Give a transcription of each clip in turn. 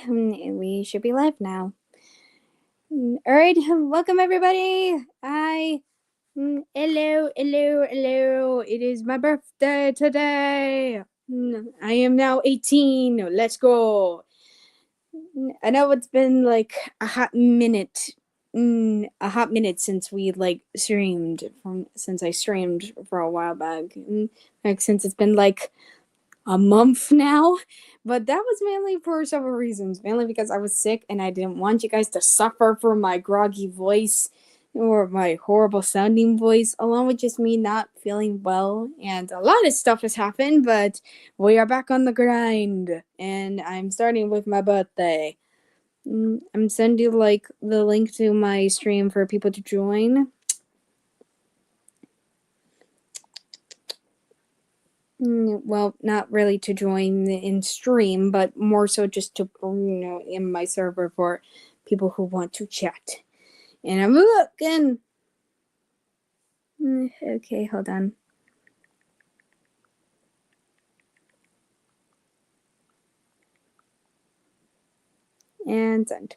right, we should be live now. All right, welcome everybody. Hello. It is my birthday today. I am now 18. Let's go. I know it's been like a hot minute. A hot minute since we since I streamed for a while back. Since it's been like a month now. But that was mainly for several reasons. Mainly because I was sick and I didn't want you guys to suffer from my groggy voice or my horrible sounding voice, along with just me not feeling well. And a lot of stuff has happened, but we are back on the grind. And I'm starting with my birthday. I'm sending you the link to my stream for people to join. Well, not really to join in stream, but more so just to, in my server for people who want to chat. And I'm looking. Okay, hold on. And send.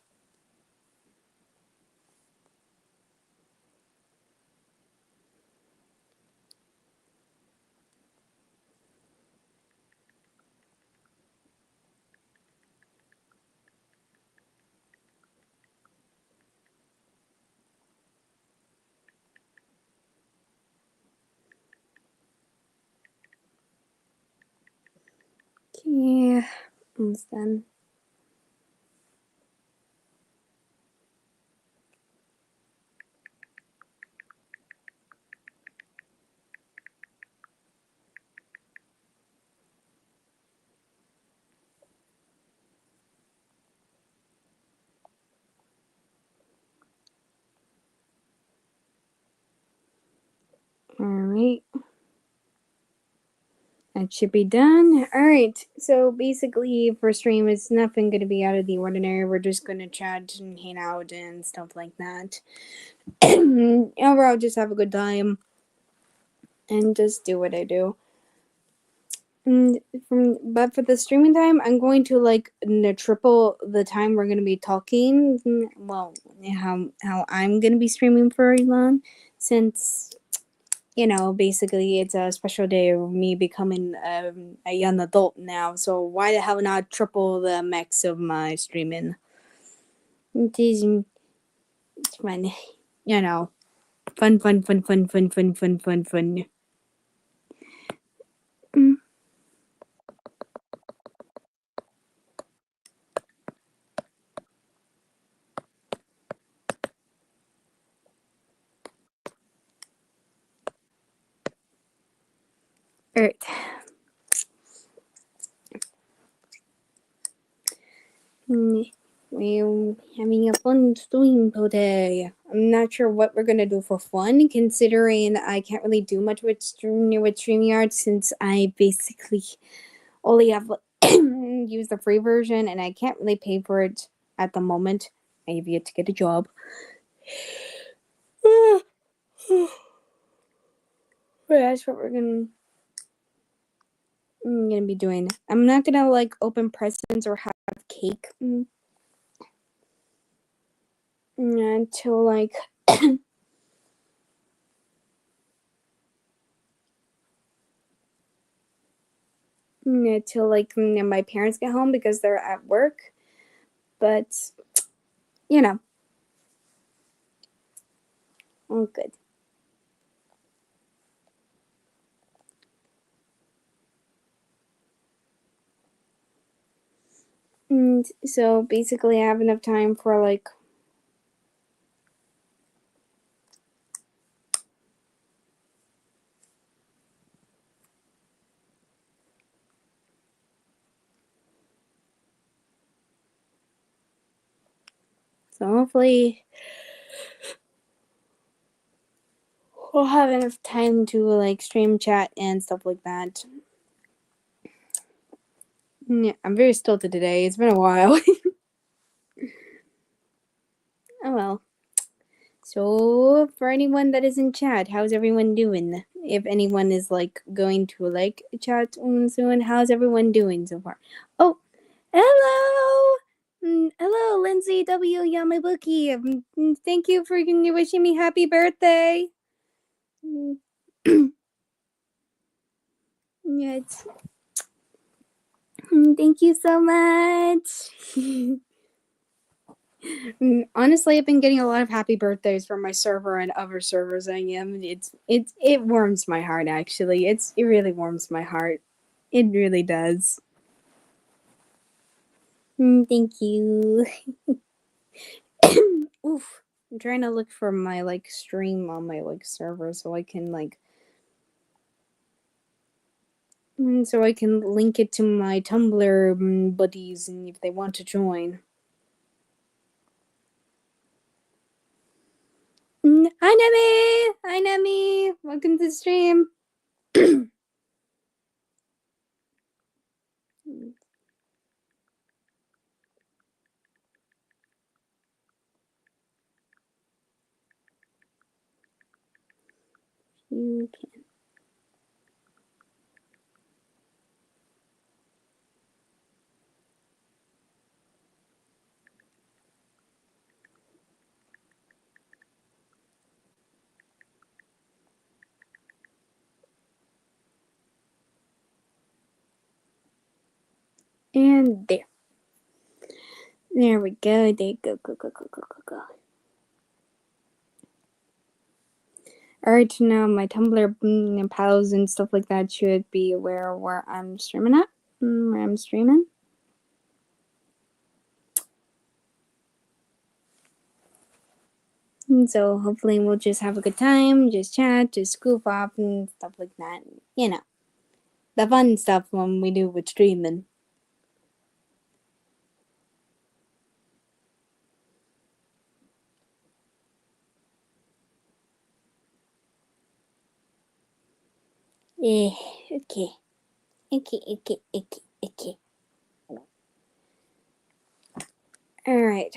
Okay, almost done. Alright. That should be done. Alright, so basically for stream, it's nothing going to be out of the ordinary. We're just going to chat and hang out and stuff like that. Overall, just have a good time and just do what I do. But for the streaming time, I'm going to triple the time we're going to be talking. Well, how I'm going to be streaming for Elon, since basically it's a special day of me becoming a young adult now. So why the hell not triple the max of my streaming? It's fun, fun. Alright. We're having a fun stream today. I'm not sure what we're gonna do for fun, considering I can't really do much with StreamYard since I basically only have used the free version and I can't really pay for it at the moment. I have yet to get a job. But that's what we're gonna be doing. I'm not gonna open presents or have cake until until my parents get home because they're at work. But all good. And so basically I have enough time for so hopefully we'll have enough time to stream chat and stuff like that. Yeah, I'm very stilted today. It's been a while. Oh well. So for anyone that is in chat, how's everyone doing? If anyone is going to chat soon, how's everyone doing so far? Oh, hello. Hello, Lindsay W. Yamabuki. Thank you for wishing me happy birthday. Yes. Thank you so much. Honestly, I've been getting a lot of happy birthdays from my server and other servers I am. It warms my heart actually. It really warms my heart. It really does. Thank you. Oof. I'm trying to look for my like stream on my like server so I can like so I can link it to my Tumblr buddies and if they want to join. Hi Nemi! Hi Nemi! Welcome to the stream. You can. And there. There we go. There go. Go. Alright, now my Tumblr pals and stuff like that should be aware where I'm streaming at. Where I'm streaming. And so hopefully we'll just have a good time, just chat, just goof off and stuff like that. You know, the fun stuff when we do with streaming. Okay. Alright.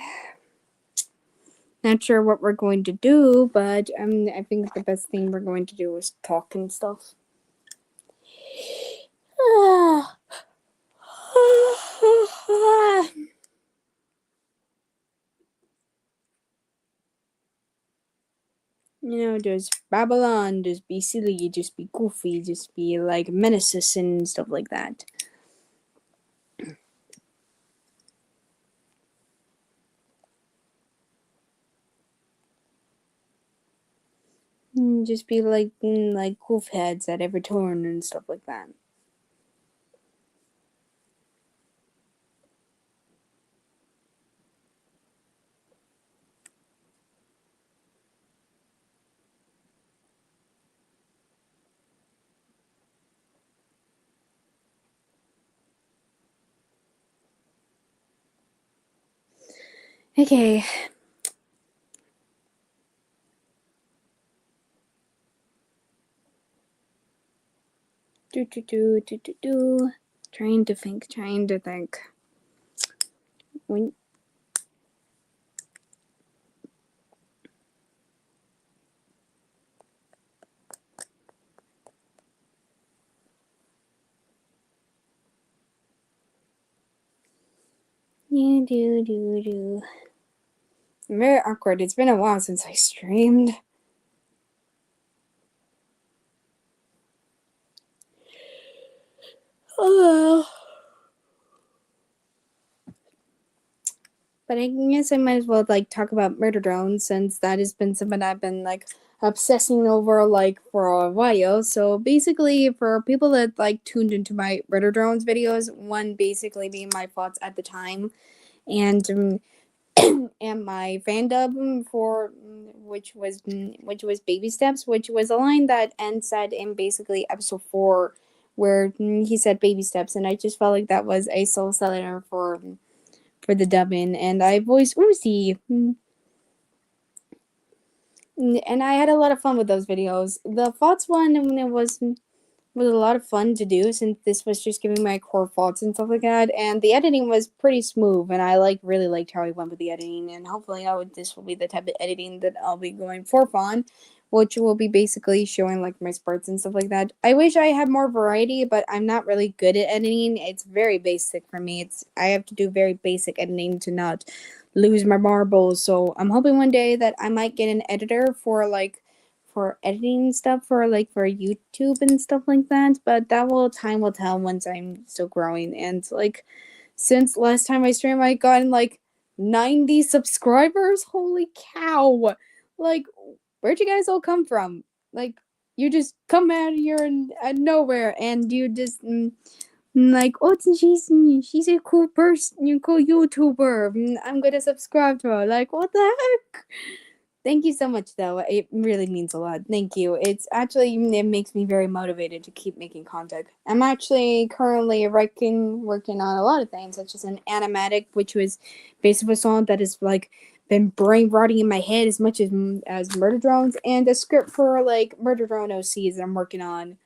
Not sure what we're going to do, but I think the best thing we're going to do is talk and stuff. You know, just babble on, just be silly, just be goofy, just be like menaces and stuff like that. Just be like goof heads at every turn and stuff like that. Okay. Trying to think. When do. Very awkward. It's been a while since I streamed. Oh. But I guess I might as well like talk about murder drones since that has been something I've been like obsessing over like for a while. So basically for people that like tuned into my murder drones videos, one basically being my thoughts at the time and and my fandom for which was baby steps, which was a line that N said in basically episode 4 where he said baby steps, and I just felt like that was a soul seller for the dubbing, and I voiced Uzi. And I had a lot of fun with those videos. The thoughts one, when it was was a lot of fun to do since this was just giving my core thoughts and stuff like that. And the editing was pretty smooth, and I really liked how I went with the editing. And hopefully, this will be the type of editing that I'll be going forth on, which will be basically showing like my sports and stuff like that. I wish I had more variety, but I'm not really good at editing. It's very basic for me. I have to do very basic editing to not lose my marbles. So I'm hoping one day that I might get an editor for editing stuff for YouTube and stuff like that. But time will tell once I'm still growing. And like since last time I streamed, I gotten like 90 subscribers. Holy cow! Like, where'd you guys all come from? Like, you just come out of here and out nowhere, and you just like, oh, she's a cool person, you cool YouTuber. I'm gonna subscribe to her. Like, what the heck? Thank you so much, though. It really means a lot. Thank you. It makes me very motivated to keep making content. I'm actually currently working on a lot of things, such as an animatic, which was based on a song that has like been brain rotting in my head as much as Murder Drones, and a script for like Murder Drone OCs that I'm working on.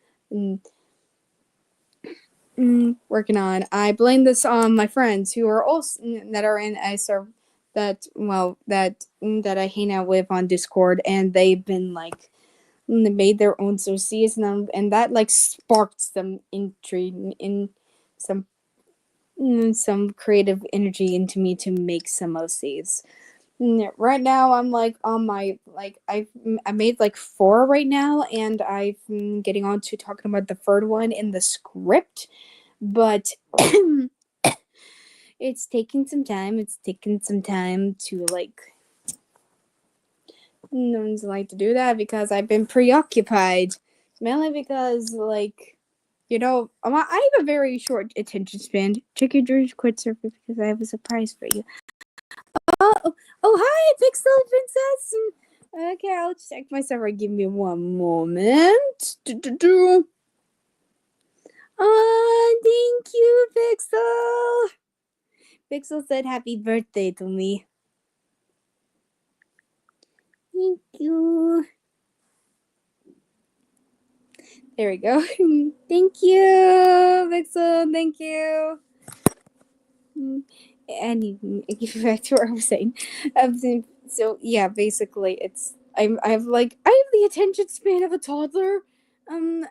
Working on. I blame this on my friends who are also that are in a server that I hang out with on Discord, and they've been like they made their own associates, and that like sparked some intrigue in some creative energy into me to make some OCs. Right now I'm like on my I made like 4 right now, and I'm getting on to talking about the third one in the script, but it's taking some time. It's taking some time to like. No one's like to do that because I've been preoccupied, mainly because like, I have a very short attention span. Check your George quit surface because I have a surprise for you. Oh, hi, Pixel Princess. Okay, I'll check my server. Give me one moment. Thank you, Pixel. Pixel said happy birthday to me. Thank you. There we go. Thank you, Pixel. Thank you. And get back to what I was saying. So yeah, basically, I have the attention span of a toddler, or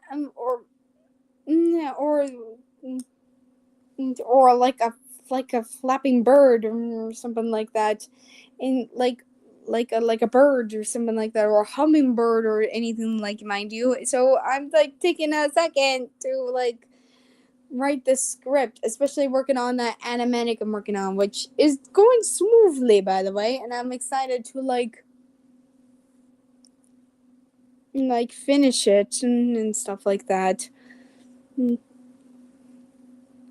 like a flapping bird or something like that, and like a bird or something like that, or a hummingbird or anything like, mind you. So I'm like taking a second to like write the script, especially working on that animatic I'm working on, which is going smoothly, by the way, and I'm excited to like finish it and stuff like that.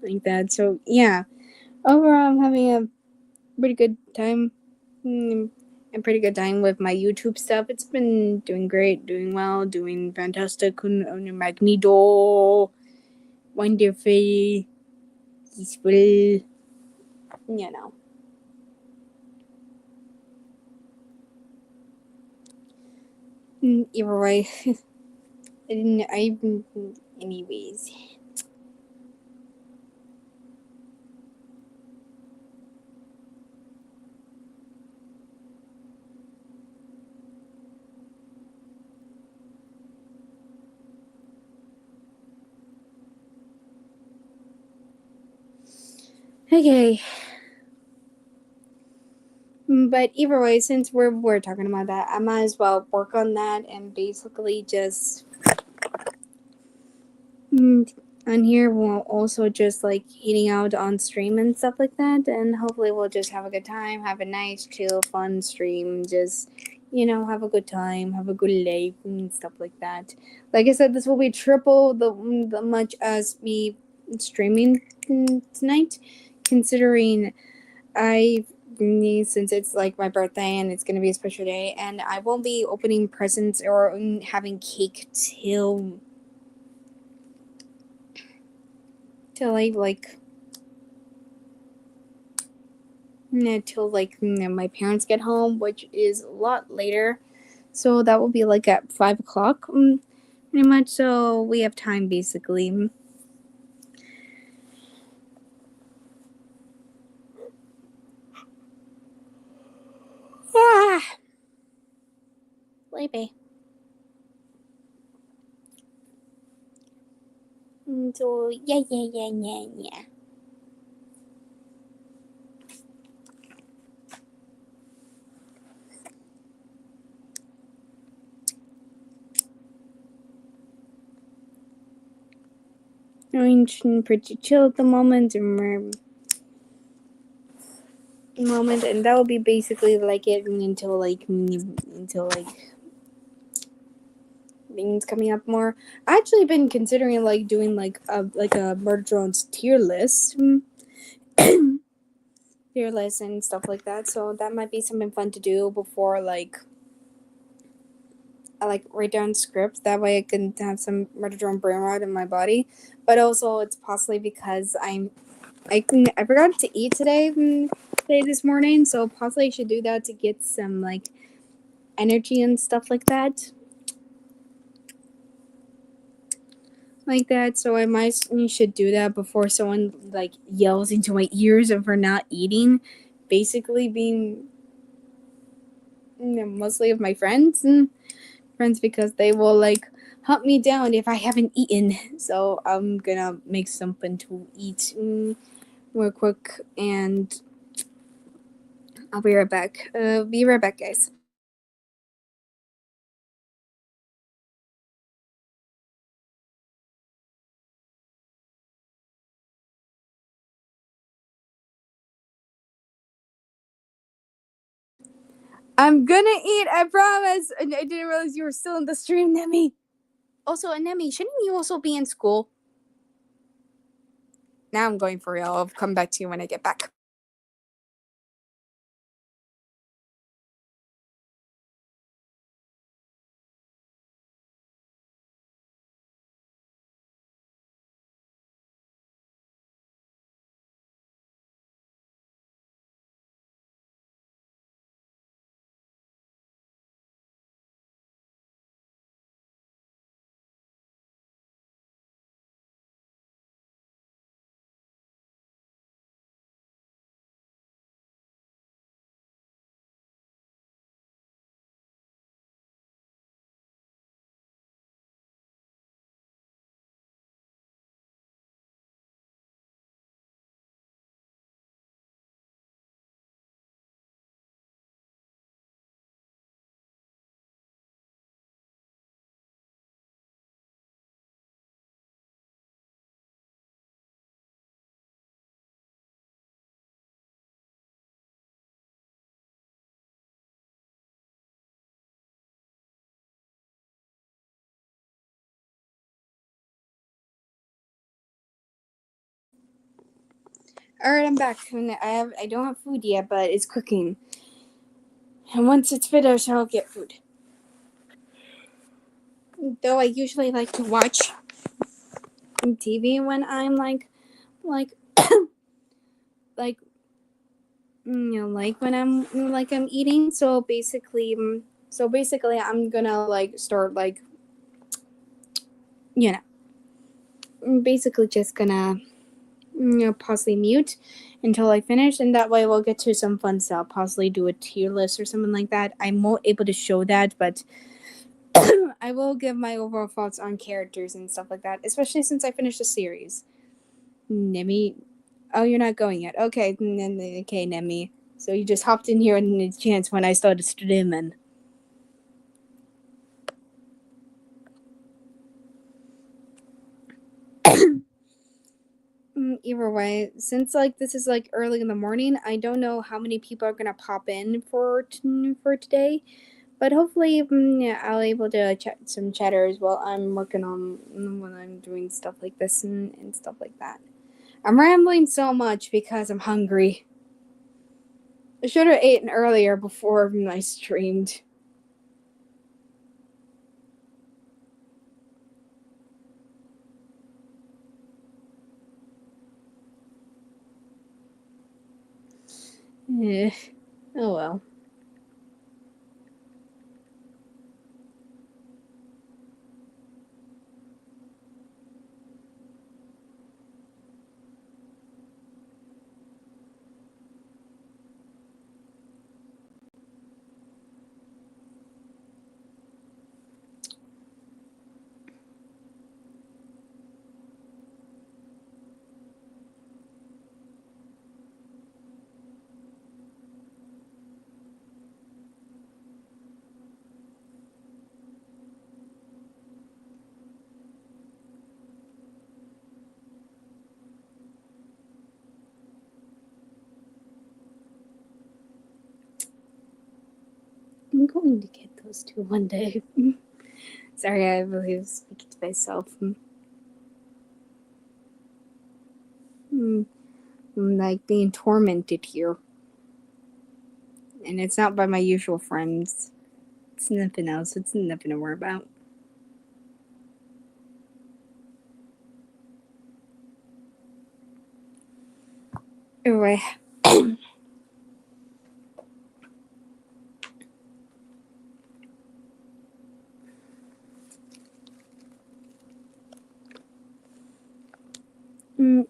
Like that. So yeah, overall, I'm having a pretty good time. A pretty good time with my YouTube stuff. It's been doing great, doing well, doing fantastic. Magneto, wonderful, peaceful, you know. Either way, anyways. Okay. But either way, since we're talking about that, I might as well work on that and basically just on here we'll also just like eating out on stream and stuff like that, and hopefully we'll just have a good time, have a nice chill fun stream, just have a good time, have a good life and stuff like that. Like I said, this will be triple the much as me streaming tonight, considering since it's like my birthday and it's gonna be a special day, and I won't be opening presents or having cake till my parents get home, which is a lot later. So that will be like at 5 o'clock. Pretty much, so we have time basically. Ah, sleepy. So yeah. I'm pretty chill at the moment, and that will be basically like it until things coming up more. I actually been considering like doing like a Murder Drones tier list. Tier list and stuff like that. So that might be something fun to do before I write down scripts. That way I can have some Murder Drone brain rot in my body. But also it's possibly because I forgot to eat today this morning, so possibly I should do that to get some like energy and stuff like that. So I should do that before someone like yells into my ears for not eating, basically being mostly of my friends because they will like hunt me down if I haven't eaten. So I'm gonna make something to eat real quick, and I'll be right back. Be right back, guys. I'm gonna eat, I promise. And I didn't realize you were still in the stream, Nemi. Also, Nemi, shouldn't you also be in school? Now I'm going for real. I'll come back to you when I get back. All right, I'm back. I don't have food yet, but it's cooking. And once it's finished, I'll get food. Though I usually like to watch TV when I'm like like like when I'm eating. So basically, I'm gonna like start like you basically just gonna possibly mute until I finish, and that way we'll get to some fun stuff. Possibly do a tier list or something like that. I'm not able to show that, but I will give my overall thoughts on characters and stuff like that, especially since I finished the series. Nemi, oh, you're not going yet. Okay, okay, Nemi. So you just hopped in here in a chance when I started streaming. Either way, since like this is like early in the morning, I don't know how many people are gonna pop in for today, but hopefully, yeah, I'll able to chat some chatters while I'm working on when I'm doing stuff like this and stuff like that. I'm rambling so much because I'm hungry. I should have eaten earlier before I streamed. Eh, oh well. need to get those two one day. Sorry, I really was speaking to myself. I'm like being tormented here. And it's not by my usual friends. It's nothing else. It's nothing to worry about. Anyway.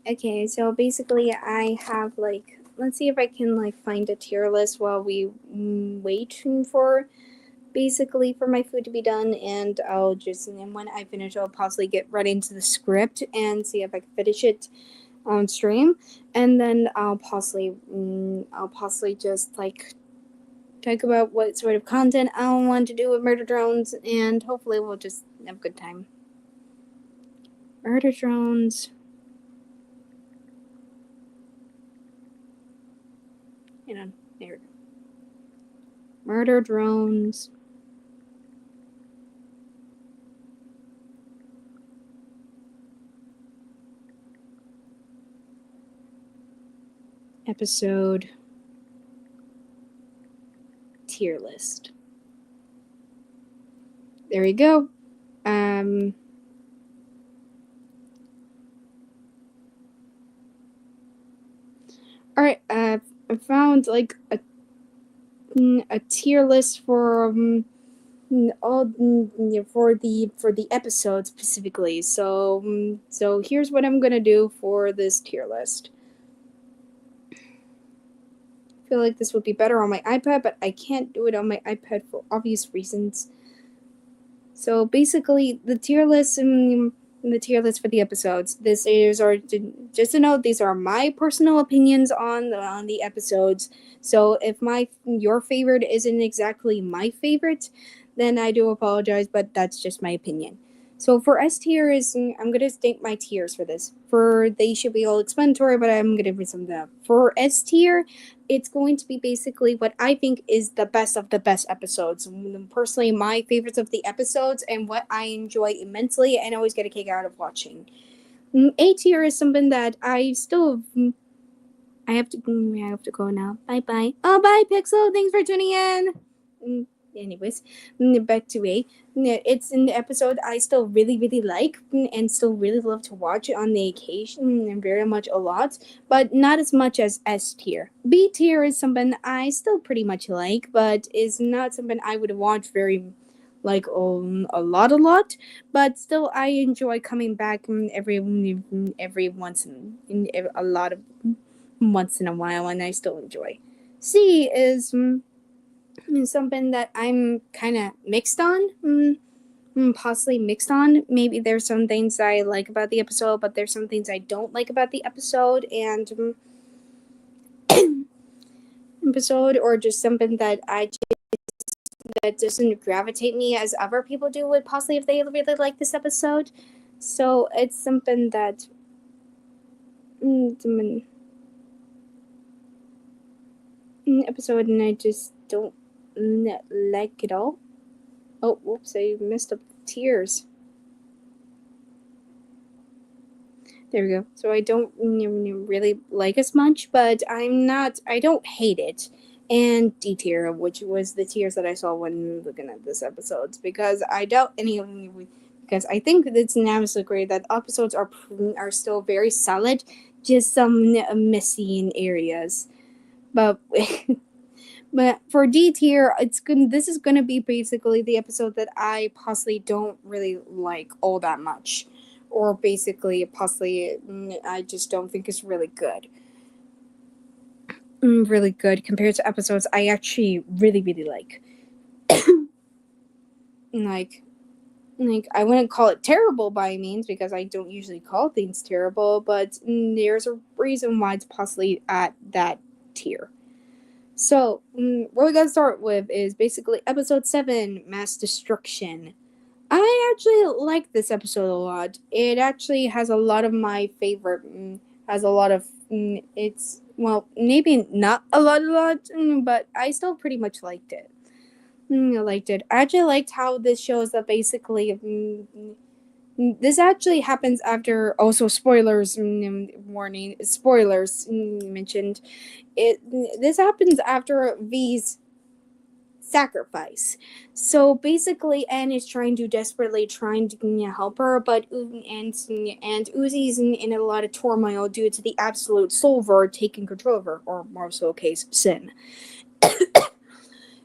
Okay, so basically I have like, let's see if I can like find a tier list while we wait for basically for my food to be done, and I'll just, and then when I finish I'll possibly get right into the script and see if I can finish it on stream, and then I'll possibly just like talk about what sort of content I want to do with Murder Drones, and hopefully we'll just have a good time. Murder Drones. Hang on, there we go. Murder Drones. Episode tier list. There we go. Alright, I found like a tier list for all for the episodes specifically. So here's what I'm gonna do for this tier list. I feel like this would be better on my iPad, but I can't do it on my iPad for obvious reasons. So basically, the tier list for the episodes. This is, or just to note, these are my personal opinions on the episodes. So if your favorite isn't exactly my favorite, then I do apologize, but that's just my opinion. So for S tier I'm gonna state my tiers for this. They should be all explanatory, but I'm gonna read some of them. For S tier, it's going to be basically what I think is the best of the best episodes. Personally, my favorites of the episodes and what I enjoy immensely and always get a kick out of watching. A tier is something that I still. I have to go now. Bye bye. Oh, bye, Pixel. Thanks for tuning in. Anyways, back to A. It's an episode I still really, really like and still really love to watch on the occasion and very much a lot, but not as much as S tier. B tier is something I still pretty much like, but is not something I would watch very like a lot, but still I enjoy coming back every once in a lot of once in a while, and I still enjoy. C is something that I'm kind of mixed on. Possibly mixed on. Maybe there's some things I like about the episode, but there's some things I don't like about the episode, and or just something that that doesn't gravitate me as other people do would possibly if they really like this episode. So it's something that episode, and I just don't like it all. Oh, whoops, I messed up tiers. There we go. So I don't really like as much, but I don't hate it. And D tier, which was the tiers that I saw when looking at this episodes, because I doubt because I think it's absolutely great that episodes are still very solid, just some messy in areas. But but for D tier, this is gonna be basically the episode that I possibly don't really like all that much, or basically possibly I just don't think it's really good. Really good compared to episodes I actually really like. like I wouldn't call it terrible by means because I don't usually call things terrible, but there's a reason why it's possibly at that tier. So, what we gotta start with is basically episode 7, Mass Destruction. I actually like this episode a lot. It actually has a lot of my favorite, has a lot of, it's, well, maybe not a lot, but I still pretty much liked it. I liked it. I actually liked how this shows that basically this actually happens after also spoilers warning spoilers mentioned it. This happens after V's sacrifice. So basically, Anne is desperately trying to help her, but and Uzi's in a lot of turmoil due to the absolute Solver taking control of her, or more so case Sin.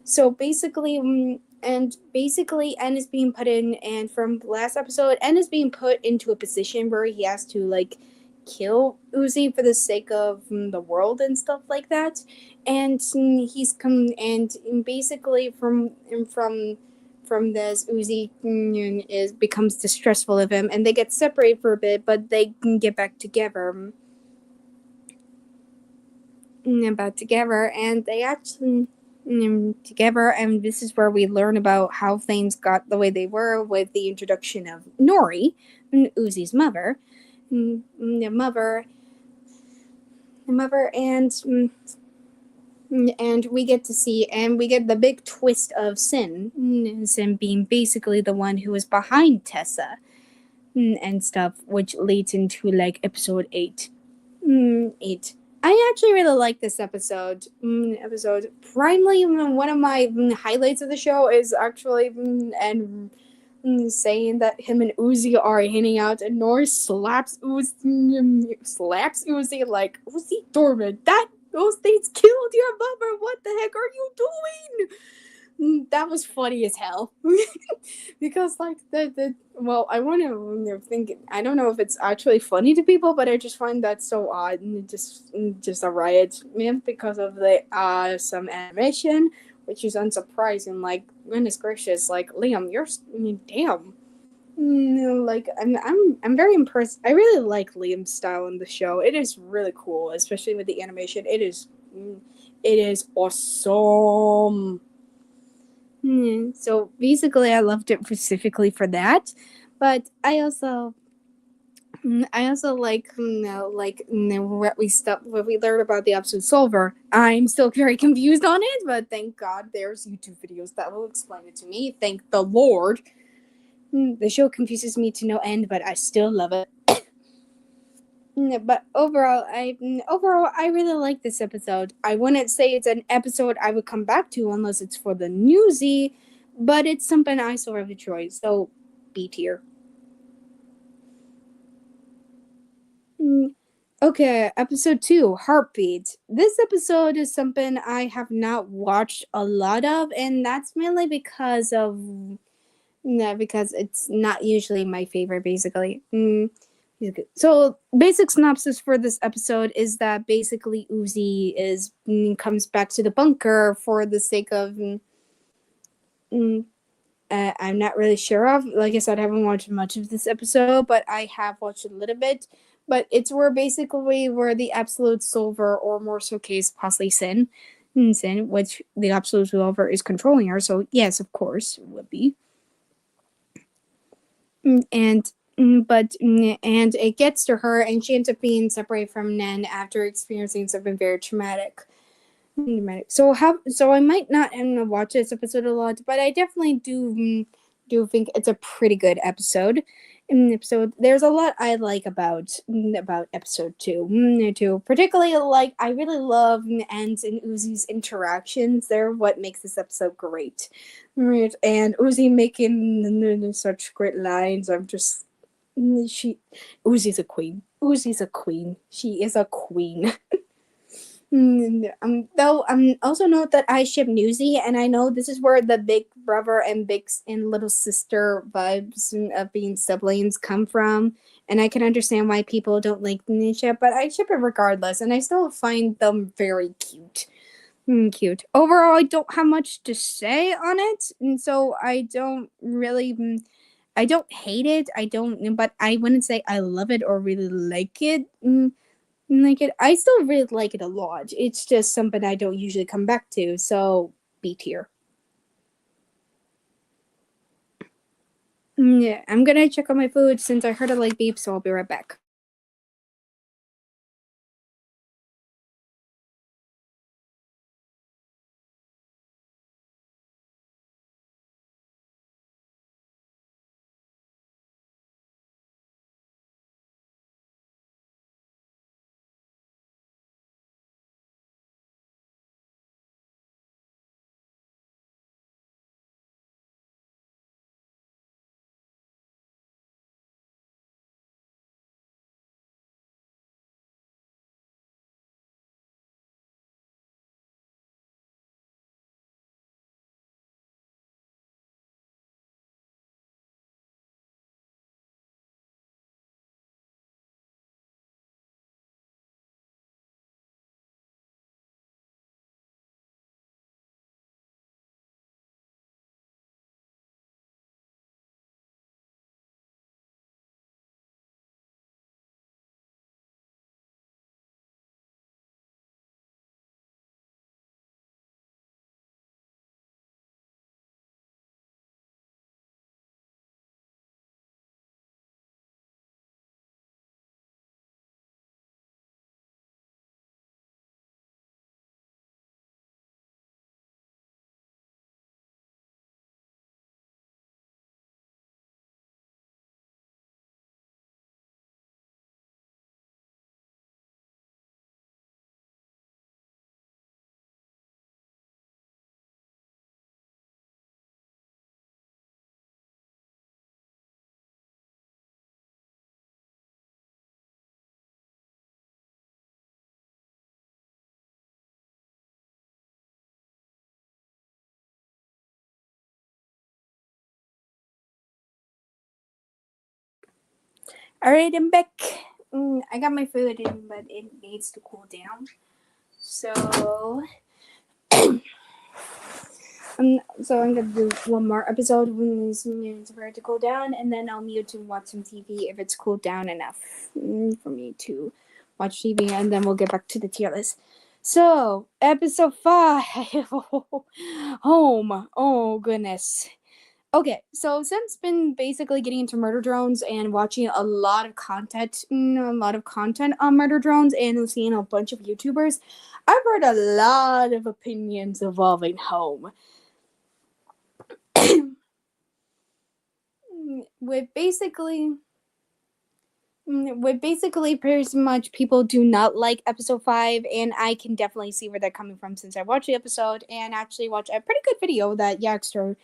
So basically, N is being put in, and from last episode, N is being put into a position where he has to like kill Uzi for the sake of the world and stuff like that. And he's come and basically from this, Uzi is becomes distrustful of him, and they get separated for a bit, but they can get back together. About together, and they actually together, and this is where we learn about how things got the way they were with the introduction of Nori, Uzi's mother, the mother, and we get to see, and we get the big twist of Sin being basically the one who is behind Tessa and stuff, which leads into like episode 8. 8. I actually really like this episode. Primarily, one of my highlights of the show is actually and saying that him and Uzi are hanging out, and Norris slaps Uzi like, Uzi Dorman, those things killed your mother. What the heck are you doing? That was funny as hell. Because like the well, I want to think. I don't know if it's actually funny to people, but I just find that so odd and just a riot, man, because of the some animation, which is unsurprising. Like, goodness gracious, like Liam, damn. Like I'm very impressed. I really like Liam's style in the show. It is really cool, especially with the animation. It is awesome. So basically, I loved it specifically for that, but I also like what we learned about the absolute solver. I'm still very confused on it, but thank God there's YouTube videos that will explain it to me. Thank the Lord. The show confuses me to no end, but I still love it. But overall, I really like this episode. I wouldn't say it's an episode I would come back to unless it's for the newsy, but it's something I still have enjoyed. So B tier. Okay, episode 2, Heartbeat. This episode is something I have not watched a lot of, and that's mainly because it's not usually my favorite, basically. So, basic synopsis for this episode is that basically Uzi comes back to the bunker for the sake of. I'm not really sure of. Like I said, I haven't watched much of this episode, but I have watched a little bit. But it's where the absolute solver, or more so case possibly Sin, which the absolute solver is controlling her. So yes, of course, it would be. And it gets to her, and she ends up being separated from Nen after experiencing something very traumatic. So I might not watch this episode a lot, but I definitely do think it's a pretty good episode. There's a lot I like about episode 2. Particularly, like, I really love N's and Uzi's interactions. They're what makes this episode great. Right, and Uzi making such great lines. I'm just Uzi's a queen. Uzi's a queen. She is a queen. Though also note that I ship Newsy, and I know this is where the big brother and big and little sister vibes of being siblings come from, and I can understand why people don't like the ship, but I ship it regardless, and I still find them very cute. Cute. Overall, I don't have much to say on it, and so I don't really. I don't hate it. I don't, but I wouldn't say I love it or really like it. I still really like it a lot. It's just something I don't usually come back to, so B tier. Yeah, I'm gonna check on my food since I heard a light beep, so I'll be right back. Alright, I'm back. I got my food in, but it needs to cool down. So, I'm gonna do one more episode when it's for it to cool down, and then I'll mute and watch some TV if it's cooled down enough for me to watch TV, and then we'll get back to the tier list. So, episode 5 Home. Oh, goodness. Okay, so since been basically getting into murder drones and watching a lot of content, on murder drones and seeing a bunch of YouTubers, I've heard a lot of opinions involving Home. with basically pretty much people do not like episode 5, and I can definitely see where they're coming from since I watched the episode and actually watched a pretty good video that Yaxter,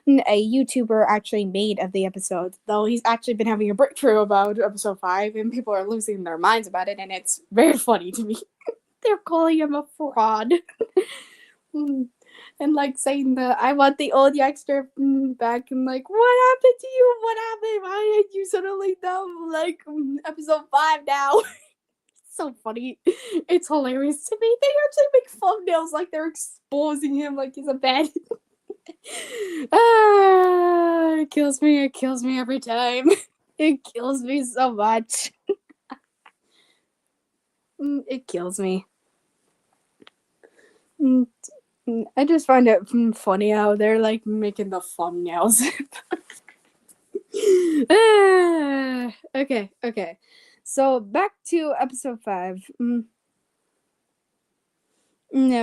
a YouTuber, actually made of the episode, though he's actually been having a breakthrough about episode 5 and people are losing their minds about it, and it's very funny to me. They're calling him a fraud. And like saying that I want the old Yaxter back, and like, what happened to you? What happened? Why did you suddenly know like episode 5 now? So funny. It's hilarious to me. They actually make thumbnails like they're exposing him like he's a bad. It kills me. It kills me every time. It kills me so much. It kills me. I just find it funny how they're like making the thumbnails. Okay. So back to episode 5.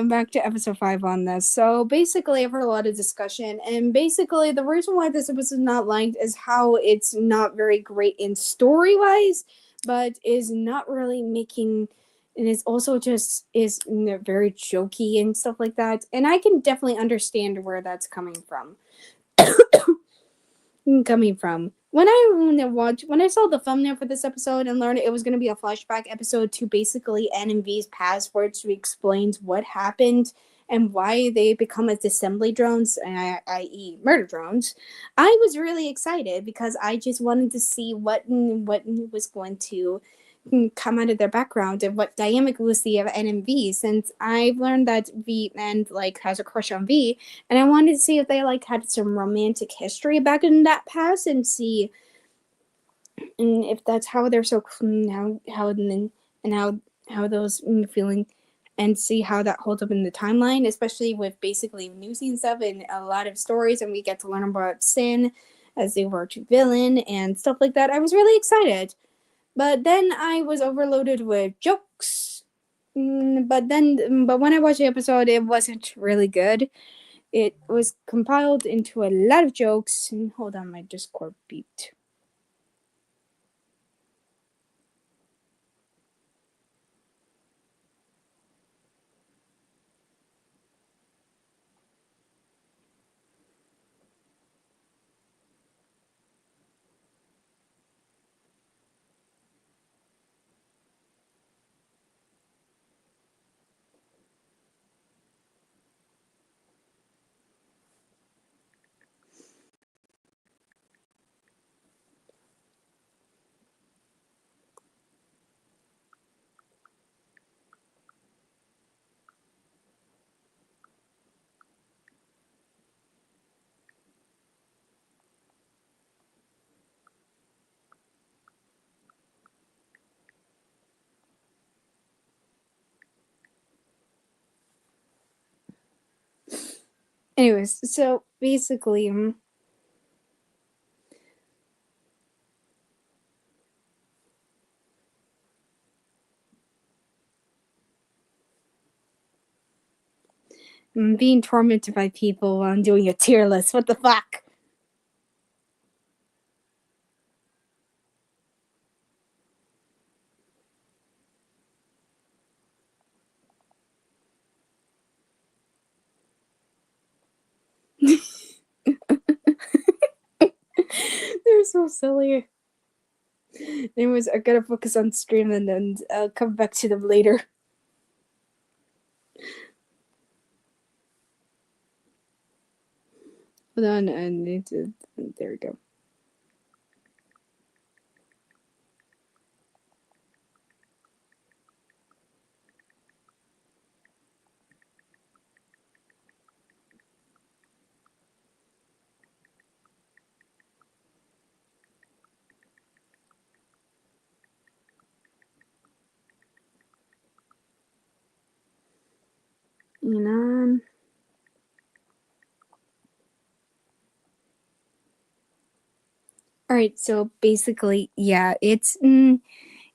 Back to episode 5 on this. So basically, I've heard a lot of discussion, and basically, the reason why this episode is not liked is how it's not very great in story wise, but is not really making, and it's also just is very jokey and stuff like that. And I can definitely understand where that's coming from. When I saw the thumbnail for this episode and learned it was going to be a flashback episode to basically NMV's past, where it explains what happened and why they become as assembly drones, i.e. murder drones, I was really excited because I just wanted to see what was going to come out of their background and what dynamic we'll see of NMV, since I've learned that V and like has a crush on V, and I wanted to see if they like had some romantic history back in that past and see if that's how they're so how those feeling, and see how that holds up in the timeline, especially with basically newsy and stuff and a lot of stories, and we get to learn about Sin as the overarching villain and stuff like that. I was really excited. But then I was overloaded with jokes. But when I watched the episode, it wasn't really good. It was compiled into a lot of jokes. And hold on, my Discord beeped. Anyways, so basically, I'm being tormented by people while I'm doing a tier list. What the fuck? They're so silly. Anyways, I gotta focus on stream, and then I'll come back to them later. Hold on, I need to. There we go. you know. All right, so basically, yeah, it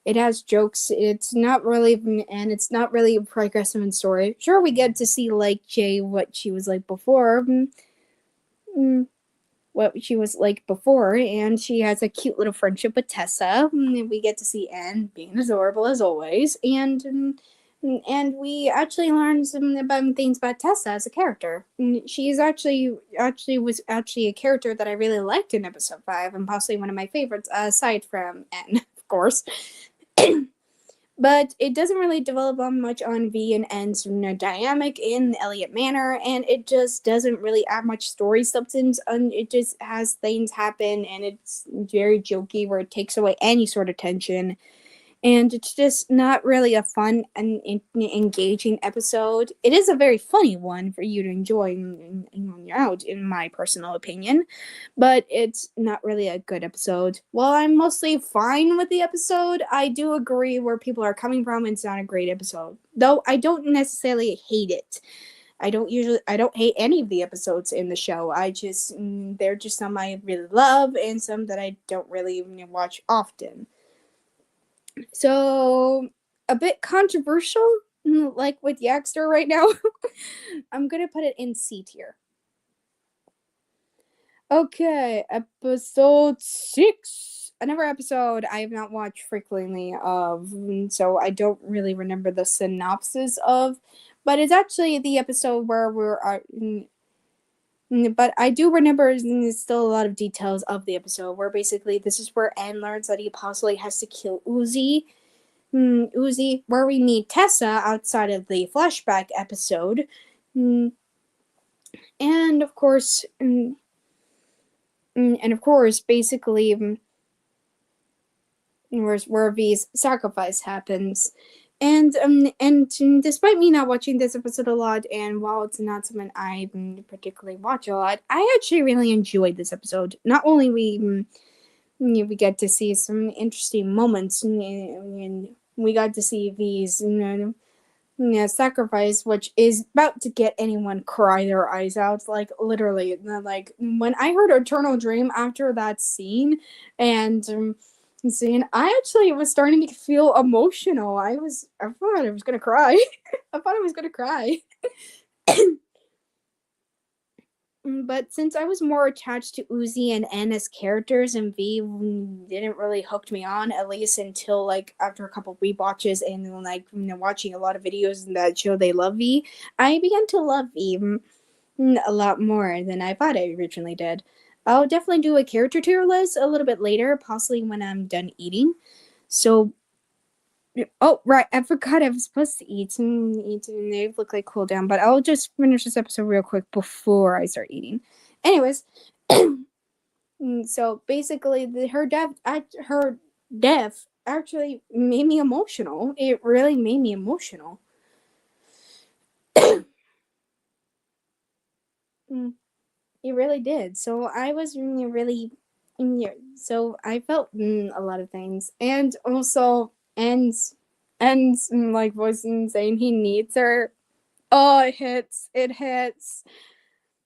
has jokes. It's not really, and it's not really progressive in story. Sure, we get to see like Jay what she was like before, what she was like before, and she has a cute little friendship with Tessa. We get to see Anne being adorable as always, and we actually learn some about things about Tessa as a character. She's actually was actually a character that I really liked in episode 5, and possibly one of my favorites, aside from Anne, of course. But it doesn't really develop much on V and N's dynamic in Elliot Manor, and it just doesn't really add much story substance. And it just has things happen, and it's very jokey, where it takes away any sort of tension. And it's just not really a fun and engaging episode. It is a very funny one for you to enjoy when you're out, in my personal opinion, but it's not really a good episode. While I'm mostly fine with the episode, I do agree where people are coming from. It's not a great episode, though I don't necessarily hate it. I don't hate any of the episodes in the show. They're just some I really love and some that I don't really watch often. So, a bit controversial, like with Yaxter right now. I'm gonna put it in C tier. Okay, episode 6. Another episode I have not watched frequently of, so I don't really remember the synopsis of, but it's actually the episode where but I do remember still a lot of details of the episode, where basically this is where Anne learns that he possibly has to kill Uzi, where we meet Tessa outside of the flashback episode. And of course, basically, where V's sacrifice happens. And despite me not watching this episode a lot, and while it's not something I particularly watch a lot, I actually really enjoyed this episode. Not only we get to see some interesting moments, and we got to see V's sacrifice, which is about to get anyone cry their eyes out. Like, literally, like when I heard Eternal Dream after that scene, and I actually was starting to feel emotional. I thought I was gonna cry. I thought I was gonna cry. But since I was more attached to Uzi and N as characters, and V didn't really hook me on, at least until like after a couple rewatches and like watching a lot of videos that show they love V, I began to love V a lot more than I thought I originally did. I'll definitely do a character tier list a little bit later, possibly when I'm done eating. So, oh right, I forgot I was supposed to eat. They look like cool down, but I'll just finish this episode real quick before I start eating. Anyways, so basically, her death actually made me emotional. It really made me emotional. It really did. So I was really, so I felt a lot of things, and also ends like voicing saying he needs her. Oh, it hits. It hits.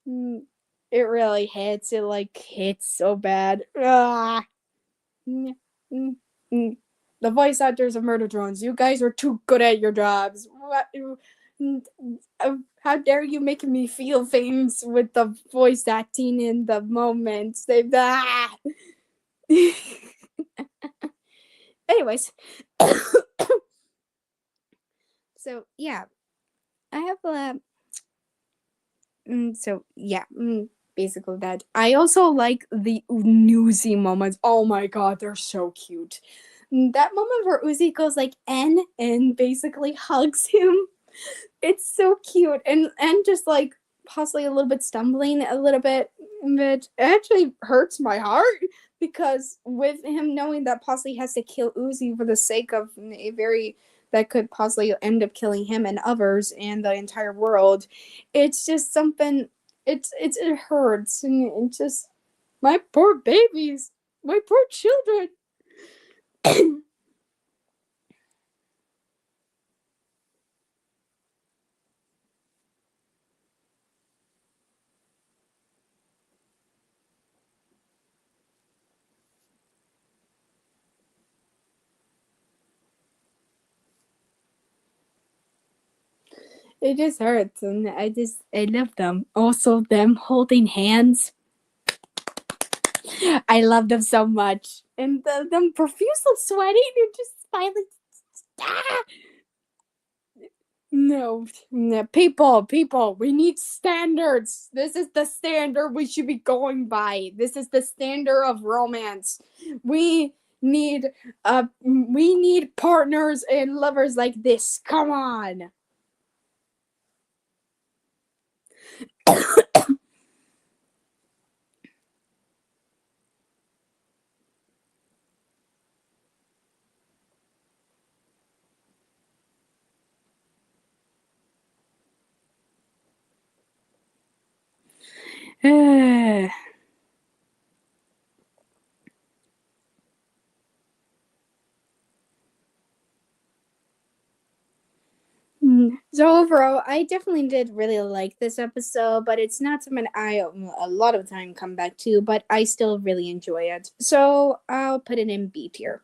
It really hits. It like hits so bad. Ah. The voice actors of Murder Drones, you guys are too good at your jobs. What? How dare you making me feel things with the voice acting in the moments? Anyways, so yeah, I have basically that. I also like the Uzi moments. Oh my god, they're so cute. That moment where Uzi goes like N and basically hugs him. It's so cute, and just like possibly a little bit stumbling a little bit, but it actually hurts my heart, because with him knowing that possibly has to kill Uzi for the sake of a very that could possibly end up killing him and others and the entire world, it's just something. It hurts, and it's just my poor babies, my poor children. it just hurts, and I love them. Also, them holding hands. I love them so much, and them profusely sweating and just smiling. Ah! No, no, people, we need standards. This is the standard we should be going by. This is the standard of romance. We need we need partners and lovers like this. Come on. So overall, I definitely did really like this episode, but it's not something I a lot of time come back to, but I still really enjoy it. So I'll put it in B tier.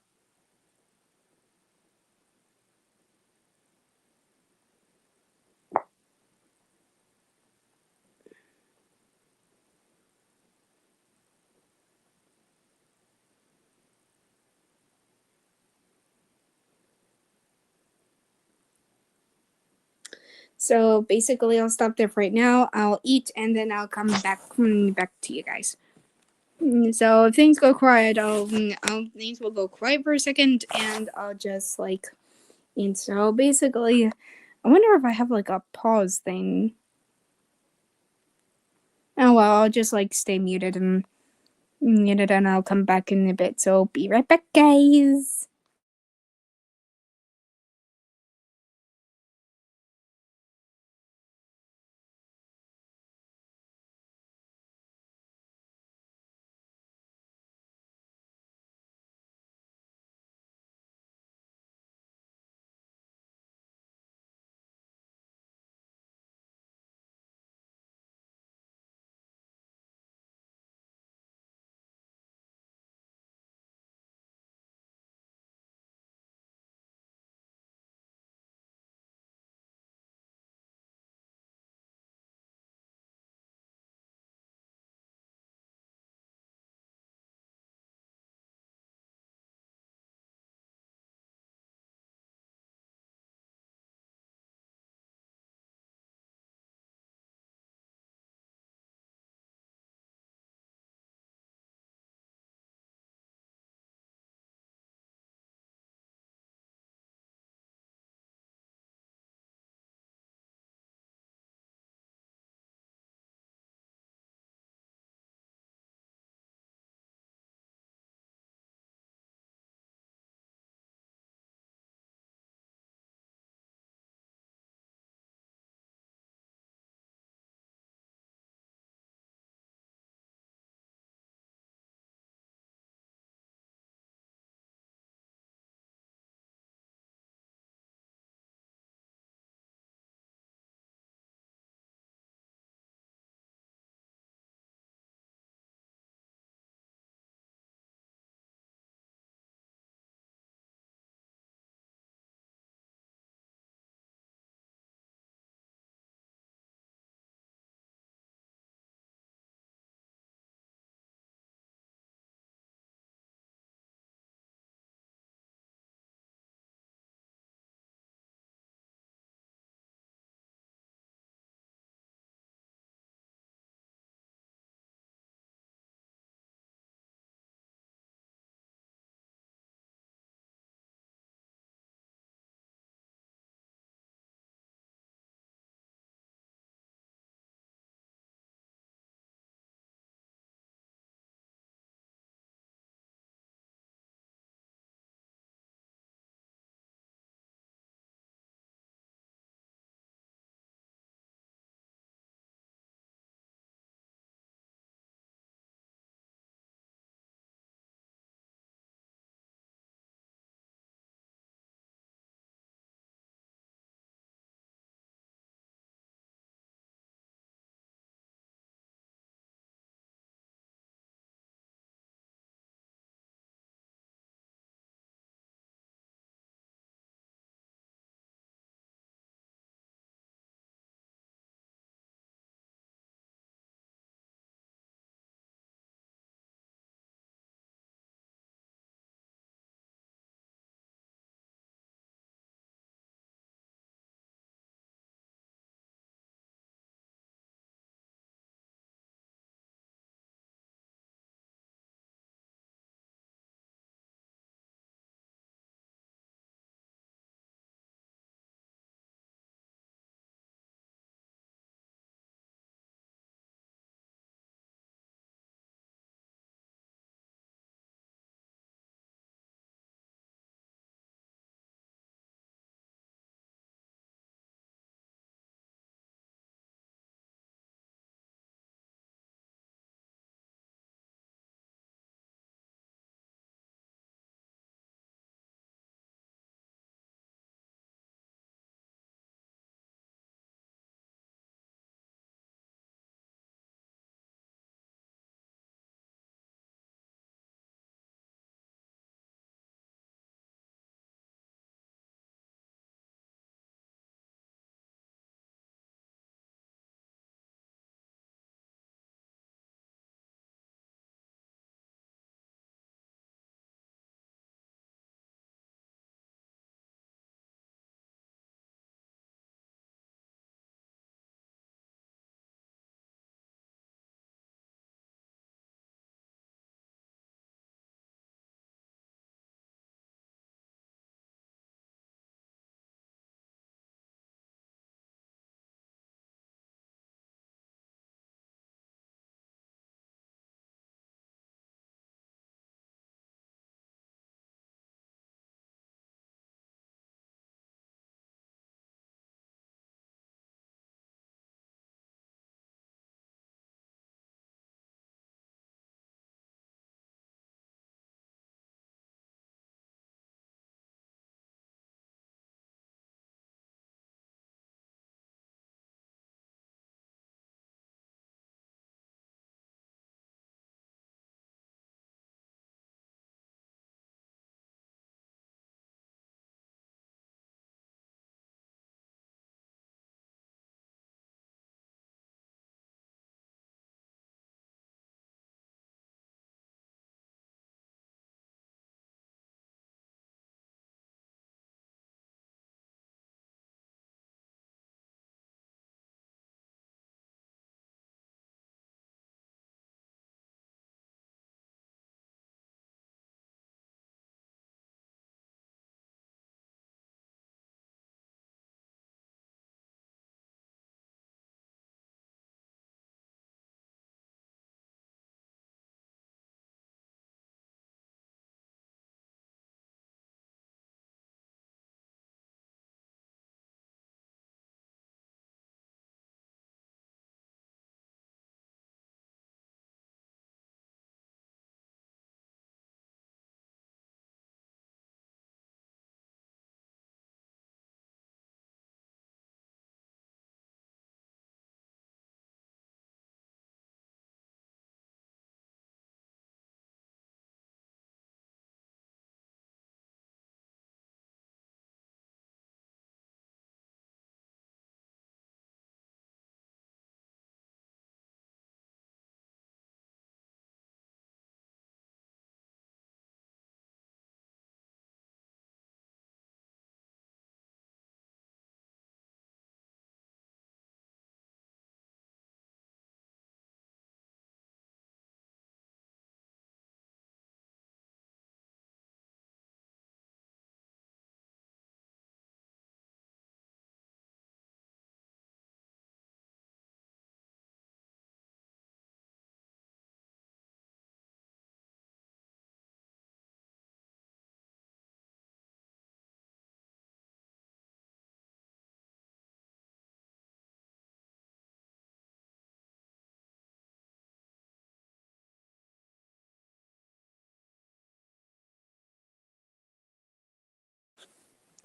So basically, I'll stop there for right now. I'll eat and then I'll come back to you guys. So if things go quiet, things will go quiet for a second, and I'll just like. And so basically, I wonder if I have like a pause thing. Oh well, I'll just like stay muted, and I'll come back in a bit. So be right back, guys.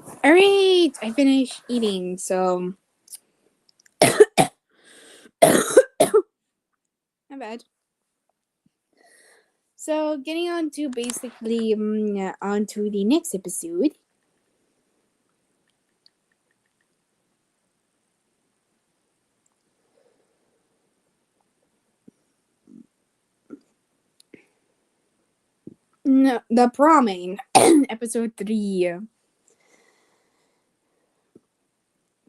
Alright, I finished eating, so my bad. So getting on to basically on to the next episode. No, the promming, episode 3.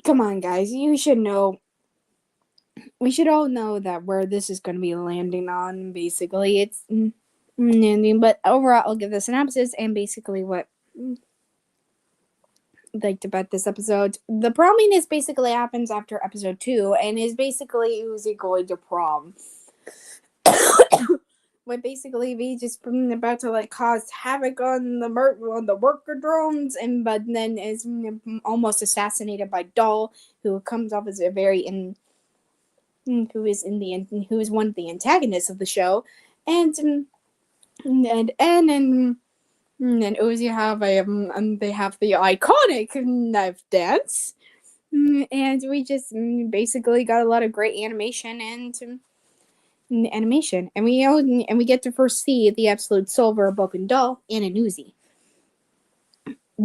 Come on, guys, you should know. We should all know that where this is going to be landing on. Basically, it's landing. But overall, I'll give the synopsis and basically what I liked about this episode. The promming is basically happens after episode 2, and is basically Uzi going to prom. When basically we just about to like cause havoc on the worker drones, and but then is almost assassinated by Doll, who comes off as a very who is one of the antagonists of the show, and Uzi have they have the iconic knife dance, and we just basically got a lot of great animation and we get to first see the Absolute Silver, Book and Doll, and an Uzi.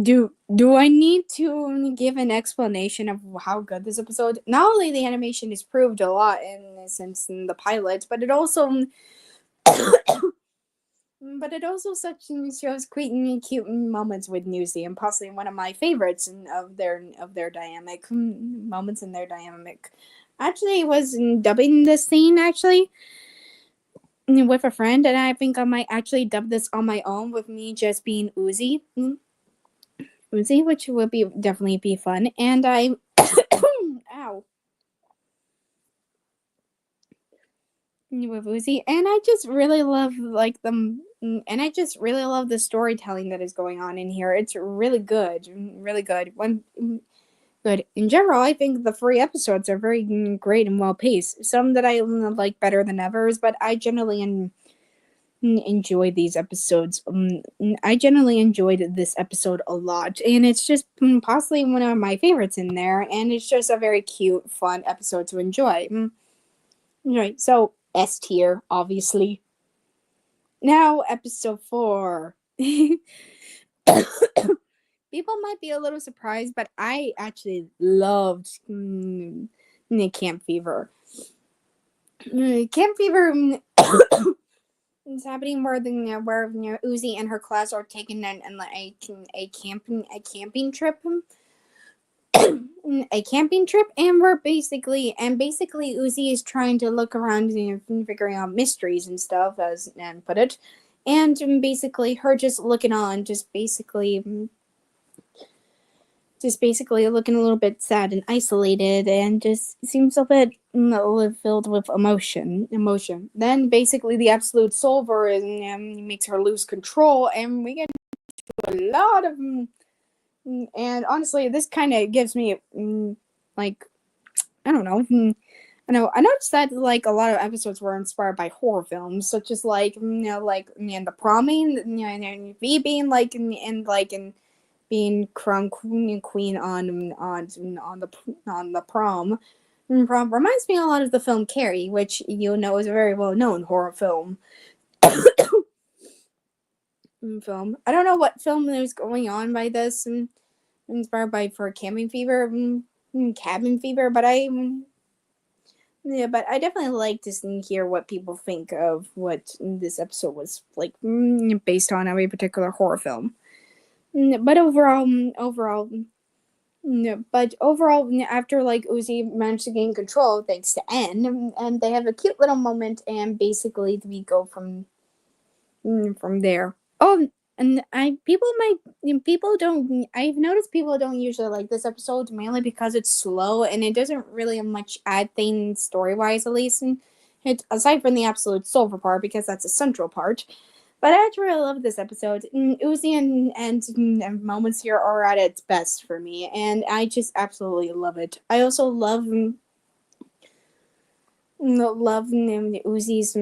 Do I need to give an explanation of how good this episode? Not only the animation is proved a lot since in the pilot, but it also such shows cute moments with Uzi, and possibly one of my favorites of their dynamic moments in their dynamic. Actually, I was dubbing this scene with a friend, and I think I might actually dub this on my own with me just being Uzi, which would definitely be fun. And I, ow, with Uzi, and I just really love and I just really love the storytelling that is going on in here. It's really good, good. In general, I think the 3 episodes are very great and well paced. Some that I like better than others, but I generally enjoy these episodes. I generally enjoyed this episode a lot, and it's just possibly one of my favorites in there, and it's just a very cute, fun episode to enjoy. Right, so S tier, obviously. Now, episode 4. People might be a little surprised, but I actually loved Camp Fever. Camp Fever is happening where Uzi and her class are taking a camping trip. A camping trip, and basically Uzi is trying to look around and figuring out mysteries and stuff, as Nan put it, and basically her just looking on, just basically looking a little bit sad and isolated, and just seems a bit filled with emotion. Then basically the Absolute Silver makes her lose control, and we get a lot of. And honestly, this kind of gives me like, I don't know. I noticed that like a lot of episodes were inspired by horror films, such as like The Promming, and V being like and being crown queen on the prom. Prom reminds me a lot of the film Carrie, which is a very well known horror film. Film. I don't know what film is going on by this. Inspired by for Cabin Fever, but I definitely like to hear what people think of what this episode was like based on every particular horror film. But overall, after like Uzi managed to gain control thanks to N, and they have a cute little moment, and basically we go from there. Oh, and I've noticed people don't usually like this episode, mainly because it's slow and it doesn't really much add things story wise, at least. And aside from the Absolute Silver part, because that's a central part. But I actually really love this episode. Uzi and moments here are at its best for me, and I just absolutely love it. I also love Uzi's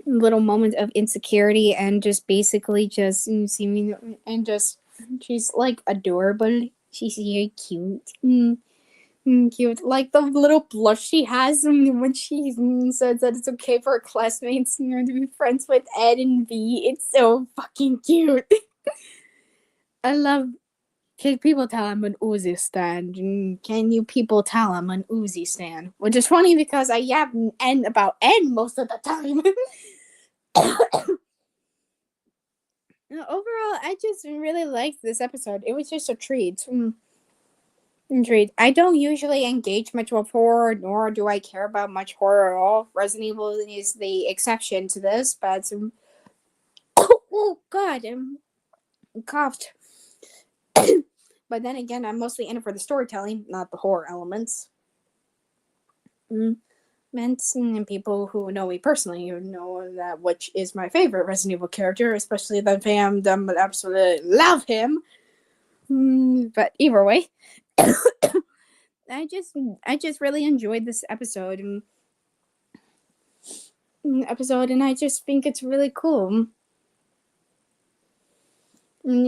little moment of insecurity, and just basically just seeming and just She's like adorable. She's very cute. Cute. Like the little blush she has when she says that it's okay for her classmates to be friends with Ed and V. It's so fucking cute. I love. Can people tell I'm an Uzi stan? Can you people tell I'm an Uzi stan? Which is funny because I yap N about N most of the time. Overall, I just really liked this episode. It was just a treat. Treat. I don't usually engage much with horror, nor do I care about much horror at all. Resident Evil is the exception to this, but oh god, I coughed. But then again, I'm mostly in it for the storytelling, not the horror elements. And people who know me personally know that which is my favorite Resident Evil character, especially the fandom that absolutely love him. But either way, I just really enjoyed this episode, and I just think it's really cool.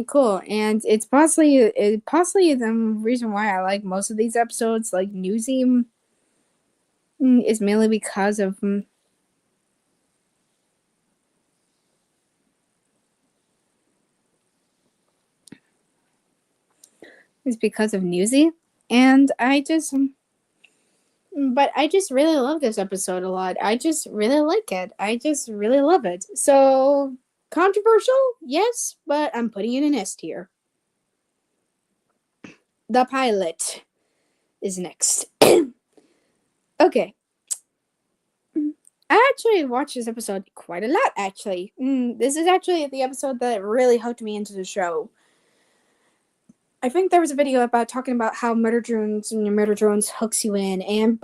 Cool, and it's possibly the reason why I like most of these episodes, like Newsy, is mainly because of Newsy, and I just really love this episode a lot. I just really like it. I just really love it. So controversial, yes, but I'm putting it in S tier. The pilot is next. Okay. I actually watched this episode quite a lot, actually. This is actually the episode that really hooked me into the show. I think there was a video about talking about how Murder Drones hooks you in, and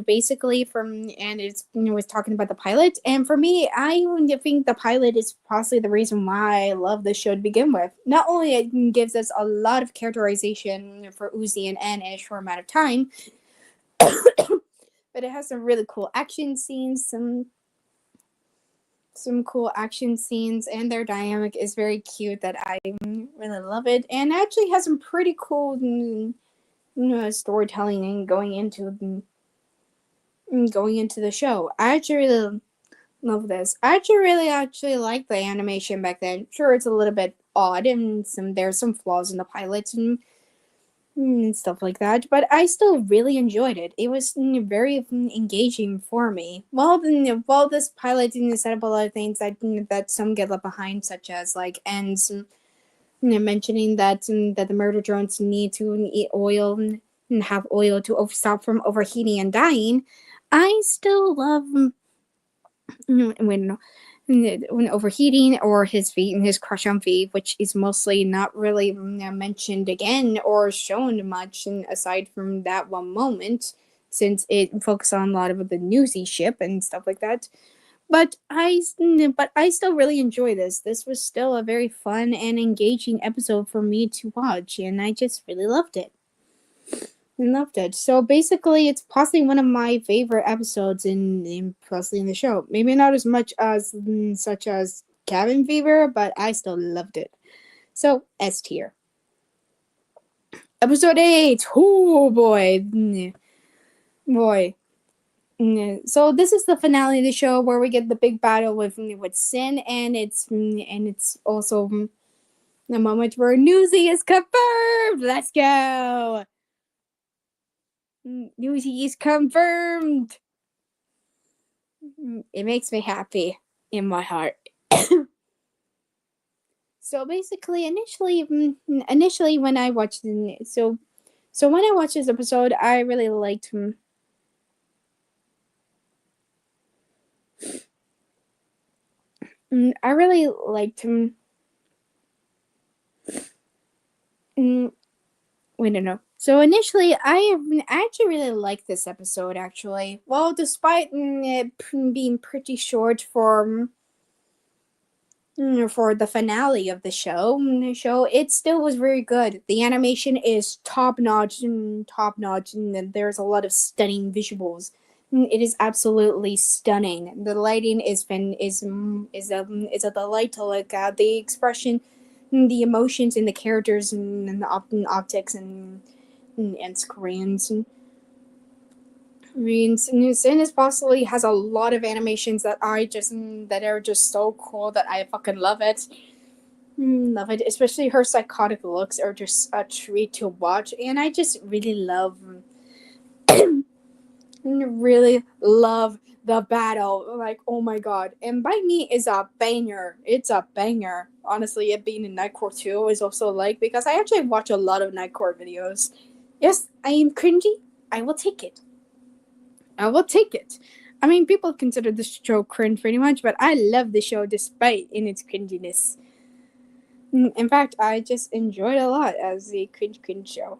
basically it's was talking about the pilot, and for me, I think the pilot is possibly the reason why I love this show to begin with. Not only it gives us a lot of characterization for Uzi and N in a short amount of time, but it has some really cool action scenes, some cool action scenes, and their dynamic is very cute that I really love it, and actually has some pretty cool storytelling and going into the show. I actually really love this. I actually really like the animation back then. Sure, it's a little bit odd and there's some flaws in the pilots and stuff like that, but I still really enjoyed it. It was very engaging for me. While this pilot set up a lot of things that some get left behind, such as like ends mentioning that the murder drones need to eat oil and have oil to stop from overheating and dying. I still love when overheating, or his feet and his crush on V, which is mostly not really mentioned again or shown much, aside from that one moment, since it focused on a lot of the Newsy ship and stuff like that. But I still really enjoy this. This was still a very fun and engaging episode for me to watch, and I just really loved it. So basically, it's possibly one of my favorite episodes in the show. Maybe not as much as such as Cabin Fever, but I still loved it. So S tier. Episode 8. Oh boy, boy. So this is the finale of the show where we get the big battle with Sin, and it's also the moment where Newsy is confirmed. Let's go. Newsy is confirmed. It makes me happy in my heart. So basically, initially when I watched when I watched this episode, I really liked him. I really liked him. Wait, no. So initially, I actually really liked this episode. Actually, well, despite it being pretty short for the finale of the show, it still was very good. The animation is top notch, and there's a lot of stunning visuals. It is absolutely stunning. The lighting is a delight to look at. The expression the emotions in the characters and the optics and screens. Sinus possibly has a lot of animations that are just so cool that I fucking love it. Love it, especially her psychotic looks are just a treat to watch, and I just really love the battle. Like, oh my god. And Bite Me is a banger. It's a banger. Honestly, it being in Nightcore 2 is also like, because I actually watch a lot of Nightcore videos. Yes, I am cringy. I will take it. I will take it. I mean, people consider this show cringe pretty much, but I love the show despite in its cringiness. In fact, I just enjoy it a lot as a cringe show.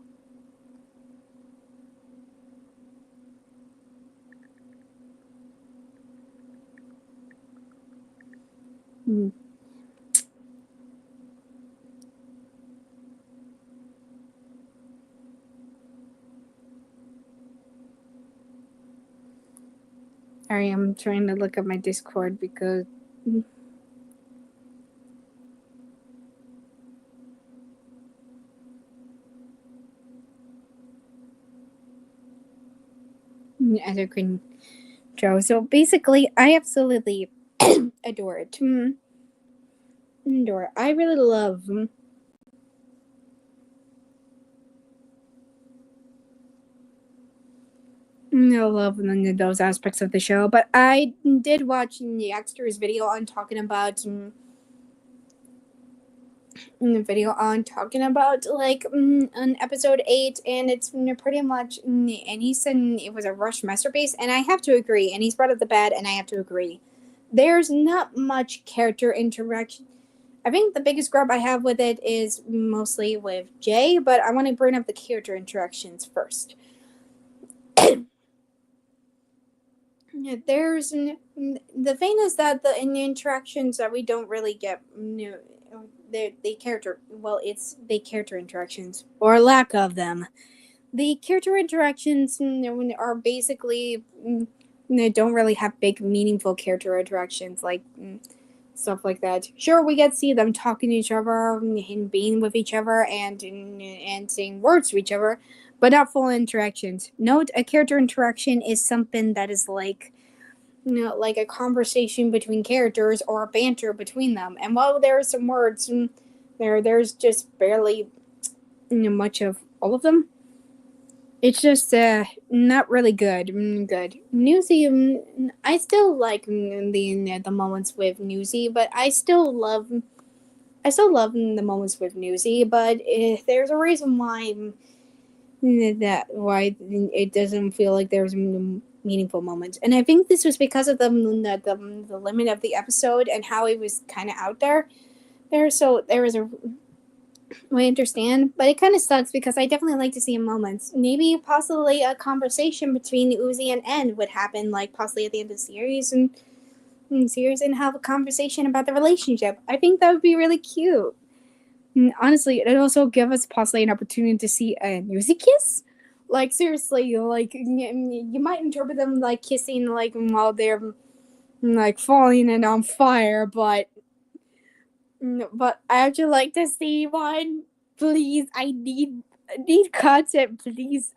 I am trying to look at my Discord because as a cringe show. So basically, I absolutely adore it. Adore it. I really love. I love those aspects of the show, but I did watch the extras video on talking about like on episode 8, and it's pretty much, and he said it was a rush masterpiece, and I have to agree, and he's brought up the bad, and I have to agree. There's not much character interaction. I think the biggest grub I have with it is mostly with Jay, but I want to bring up the character interactions first. There's the thing is that in the interactions that we don't really get, the character. Well, it's the character interactions or lack of them. The character interactions are basically don't really have big, meaningful character interactions like stuff like that. Sure, we get to see them talking to each other and being with each other and saying words to each other, but not full interactions. Note, a character interaction is something that is like, like a conversation between characters or a banter between them. And while there are some words, there's just barely much of all of them. It's just not really good. Good Newsy. I still like the moments with Newsy, but I still love the moments with Newsy. But there's a reason why it doesn't feel like there's meaningful moments, and I think this was because of the limit of the episode and how it was kind of out there. So there was a I understand, but it kind of sucks because I definitely like to see moments. Maybe possibly a conversation between Uzi and End would happen, like possibly at the end of the series and have a conversation about the relationship. I think that would be really cute. And honestly, it'd also give us possibly an opportunity to see a Uzi kiss. Like seriously, like you might interpret them like kissing, like while they're like falling and on fire, but I actually like to see one. Please, I need content, please.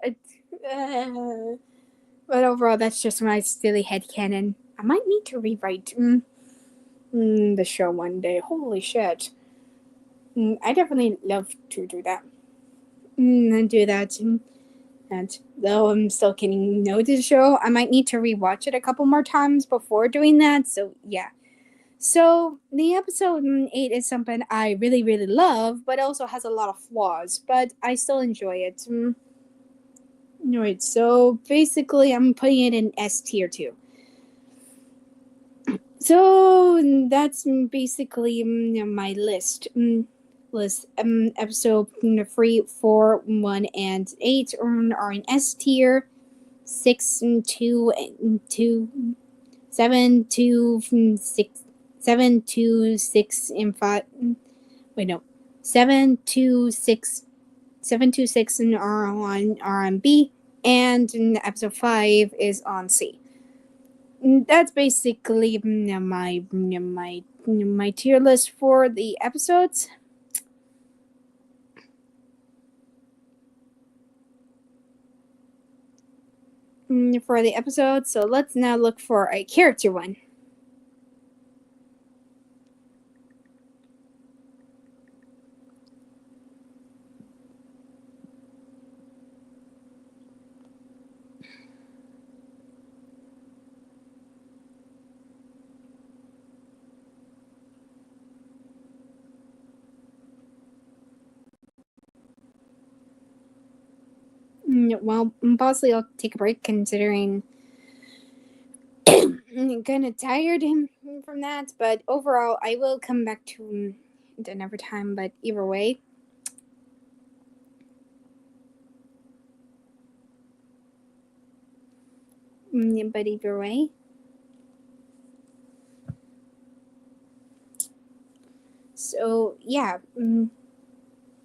But overall, that's just my silly headcanon. I might need to rewrite the show one day. Holy shit. I definitely love to do that. And do that. And though I'm still getting to know the show, I might need to rewatch it a couple more times before doing that. So, yeah. So the episode 8 is something I really, really love, but also has a lot of flaws. But I still enjoy it. Alright, so basically, I'm putting it in S tier 2. So that's basically my list. Episode 3, 4, 1, and 8 are in S tier. 6 and 2 and 2, 7, 2, 6. 7, 2, 6, and 5. Wait, no. 7, 2, 6. 7, 2, 6 and are on B, and episode 5 is on C. That's basically my tier list for the episodes. for the episode. So let's now look for a character one. Well, possibly I'll take a break considering I'm kind of tired from that. But overall, I will come back to it another time. But either way, but either way. So yeah,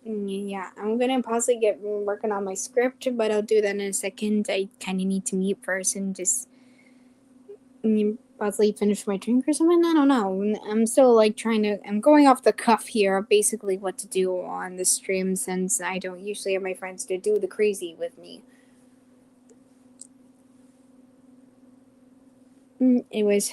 yeah, I'm gonna possibly get working on my script, but I'll do that in a second. I kind of need to mute first and just possibly finish my drink or something. I don't know. I'm still like trying to. I'm going off the cuff here, basically what to do on the stream since I don't usually have my friends to do the crazy with me. Anyways,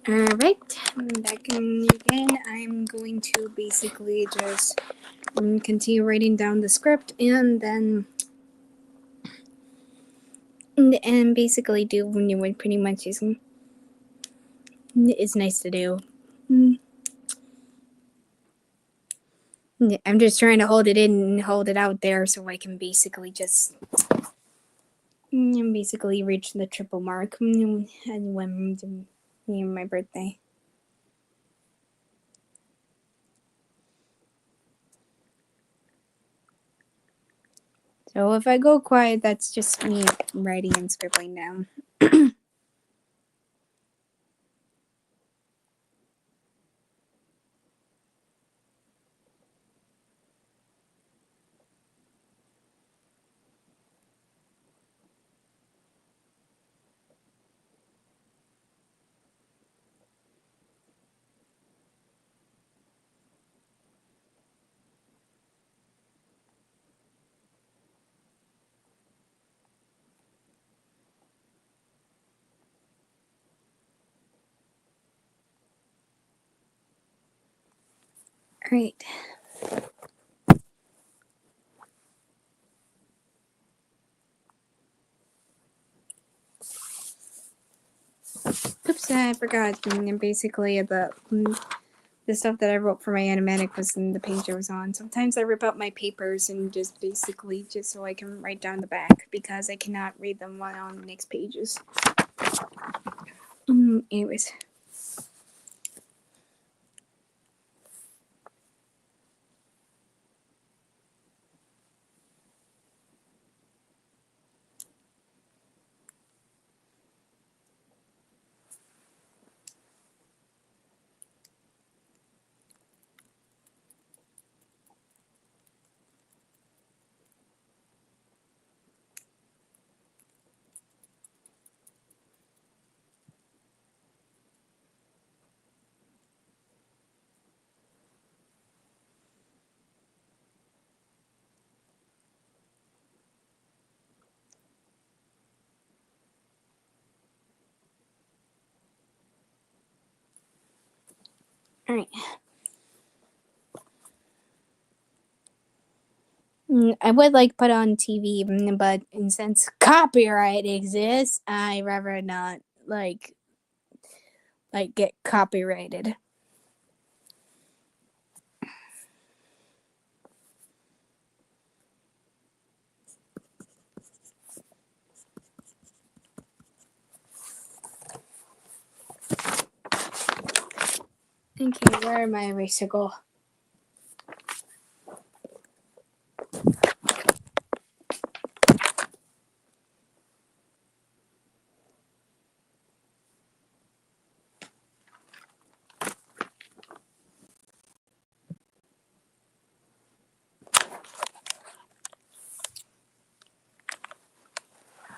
Alright, back in again. I'm going to basically just continue writing down the script and then and basically do what pretty much is nice to do. I'm just trying to hold it in and hold it out there so I can basically just basically reach the triple mark and when my birthday. So if I go quiet, that's just me writing and scribbling down. Alright. Oops, I forgot. Basically, the stuff that I wrote for my animatic was in the page I was on. Sometimes I rip out my papers and just basically just so I can write down the back because I cannot read them while on the next pages. Anyways. Alright. I would like put on TV, but since copyright exists, I rather not like get copyrighted. Okay, where am I eraser go?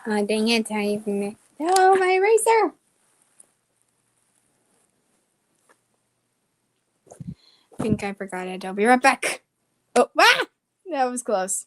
Oh, dang it, I even... No, my eraser! I think I forgot it. I'll be right back. Oh, ah! That was close.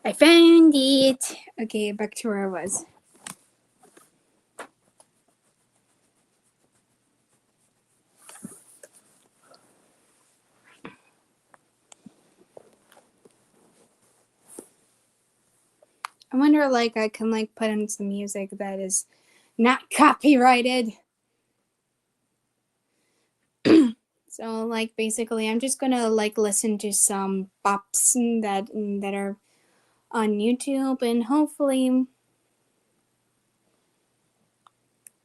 I found it. Okay, back to where I was. I wonder, like, I can like put in some music that is not copyrighted. So, like, basically, I'm just gonna like listen to some bops that are on YouTube, and hopefully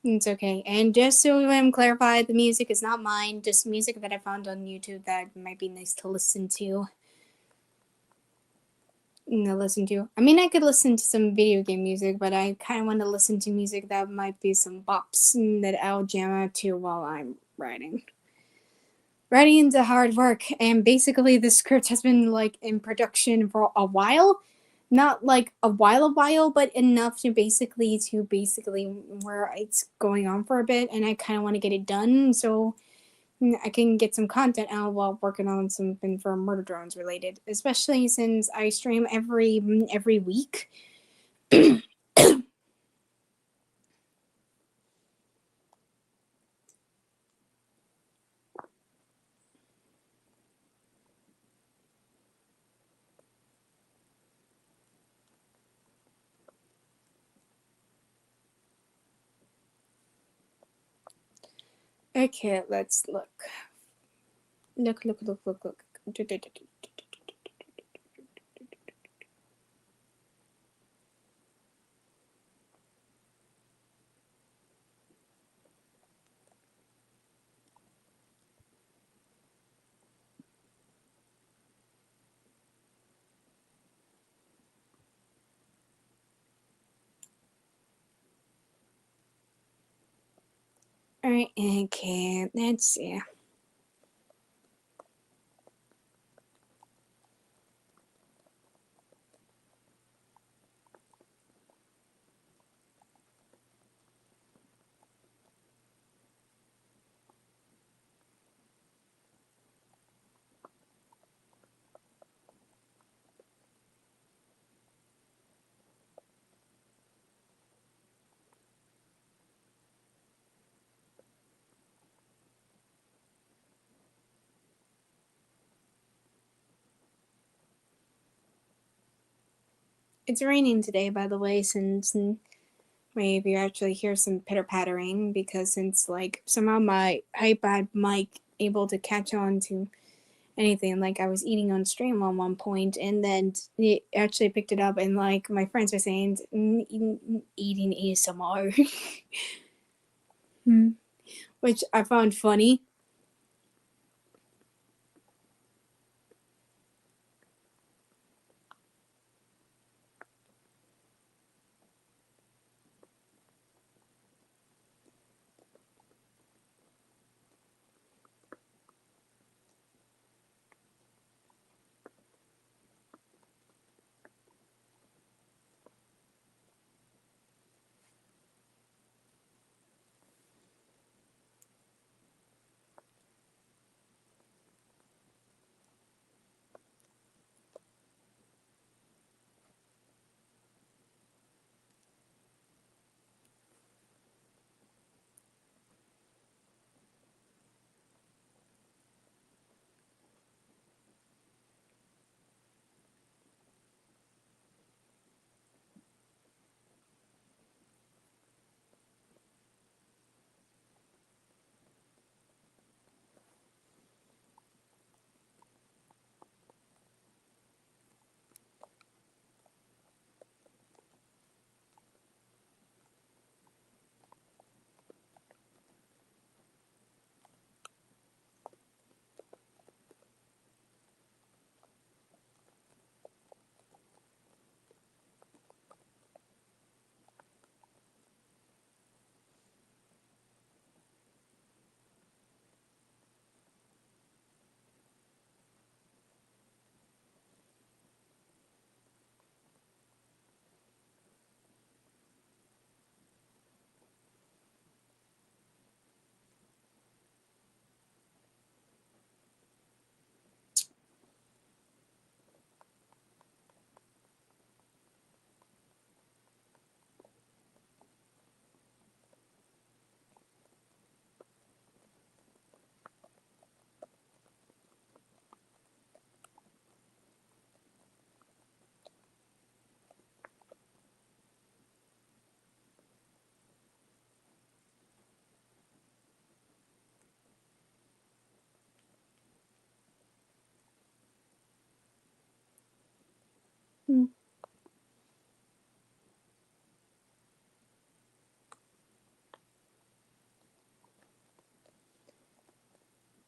it's okay. And just so I'm clarified, the music is not mine. Just music that I found on YouTube that might be nice to listen to. I mean, I could listen to some video game music, but I kind of want to listen to music that might be some bops that I'll jam out to while I'm writing. Writing is hard work, and basically, the script has been like in production for a while. Not like a while, but enough to basically where it's going on for a bit, and I kind of want to get it done so I can get some content out while working on something for Murder Drones related, especially since I stream every week. Okay, let's look. Look. Alright, okay, let's see. It's raining today, by the way, since maybe you actually hear some pitter pattering because since like somehow my iPad mic able to catch on to anything. Like I was eating on stream on one point, and then it actually picked it up, and like my friends were saying, eating ASMR, which I found funny.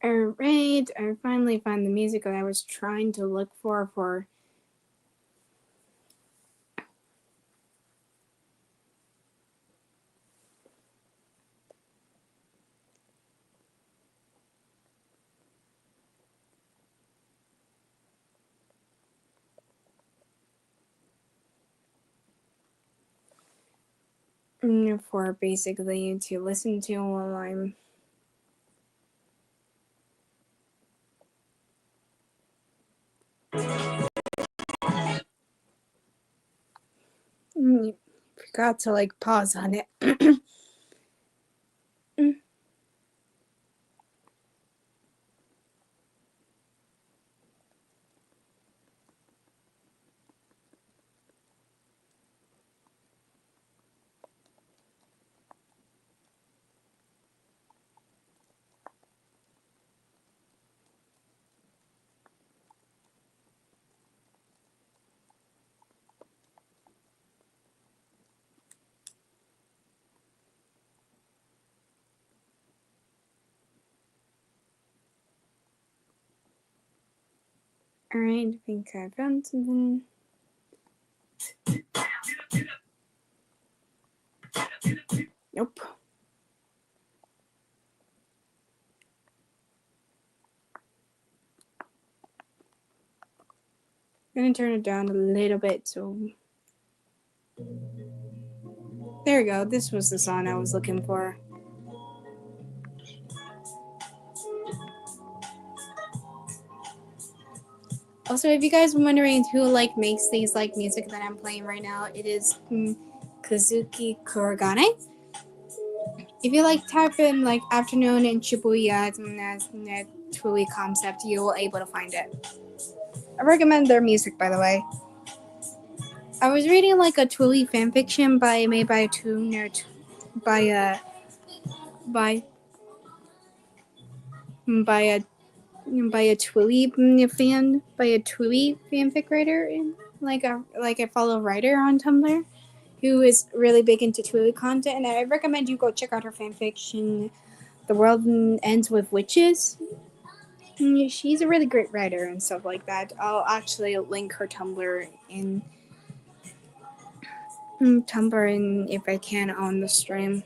Alright, I finally found the music that I was trying to look for basically to listen to while I'm forgot to like pause on it. Alright, I think I found something. Nope. I'm gonna turn it down a little bit so. There we go. This was the song I was looking for. Also, if you guys are wondering who like makes these like music that I'm playing right now, it is Kazuki Kuragane. If you like type in like afternoon in Shibuya as Tui concept, you will able to find it. I recommend their music, by the way. I was reading like a Twilly fanfiction made by a tuner by a Twilly fanfic writer, and like a fellow writer on Tumblr who is really big into Twilly content, and I recommend you go check out her fanfiction, The World Ends with Witches. She's a really great writer and stuff like that. I'll actually link her Tumblr in if I can on the stream.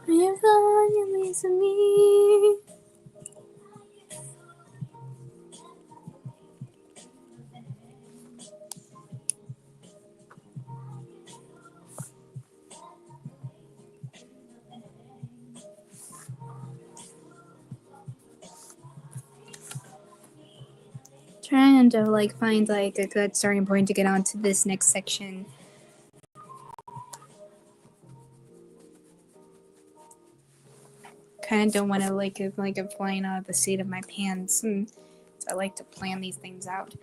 You're gone, you listen me. Trying to like find like a good starting point to get on to this next section. Kind of don't want to like I'm flying out of the seat of my pants, and so I like to plan these things out.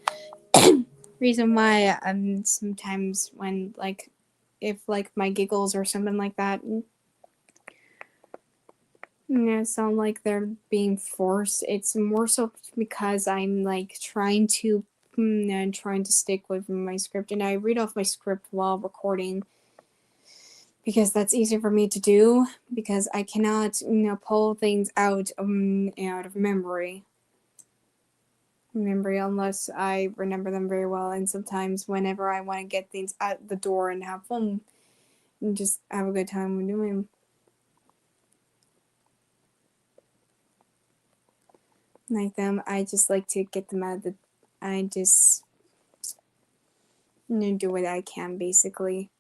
Reason why sometimes when like if like my giggles or something like that sound like they're being forced, it's more so because I'm like trying to stick with my script, and I read off my script while recording because that's easier for me to do, because I cannot pull things out of memory unless I remember them very well. And sometimes whenever I want to get things out the door and have fun and just have a good time when doing like them, I just like to get them out of the I just do what I can basically.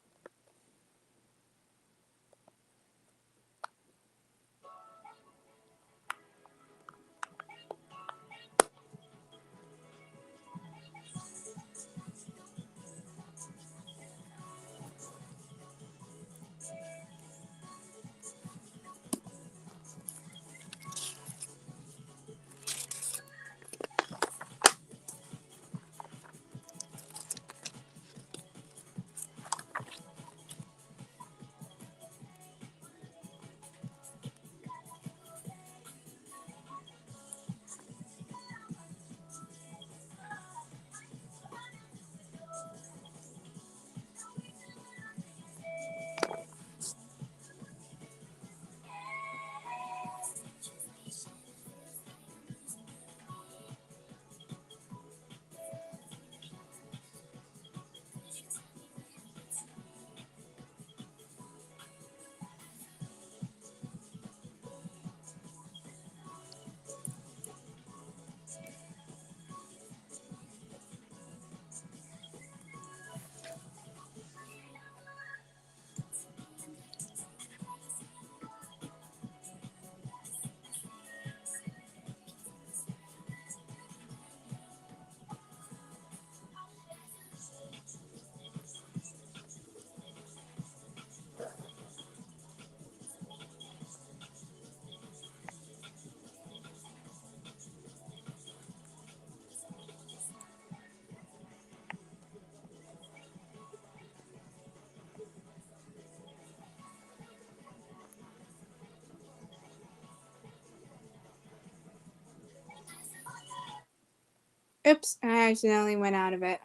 Oops, I accidentally went out of it.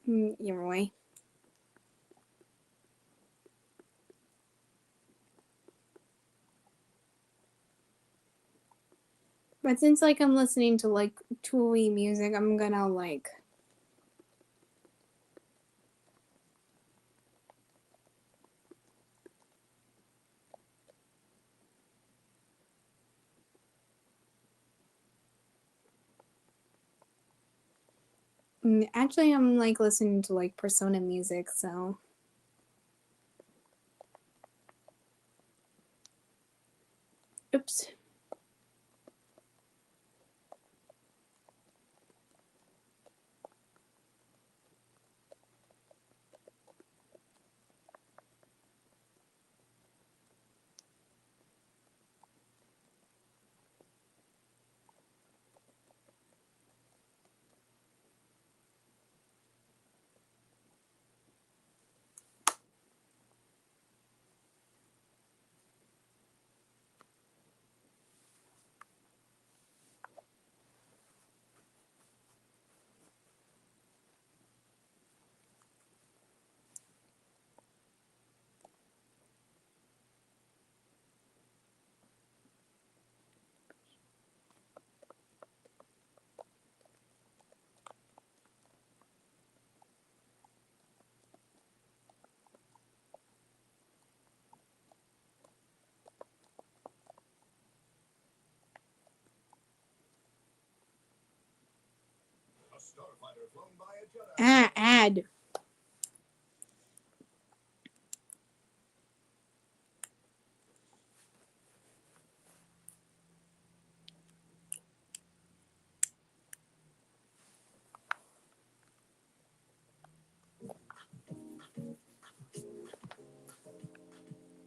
Either way. But since like I'm listening to like Tuli music, I'm gonna like actually I'm like listening to like Persona music, so oops. Ad.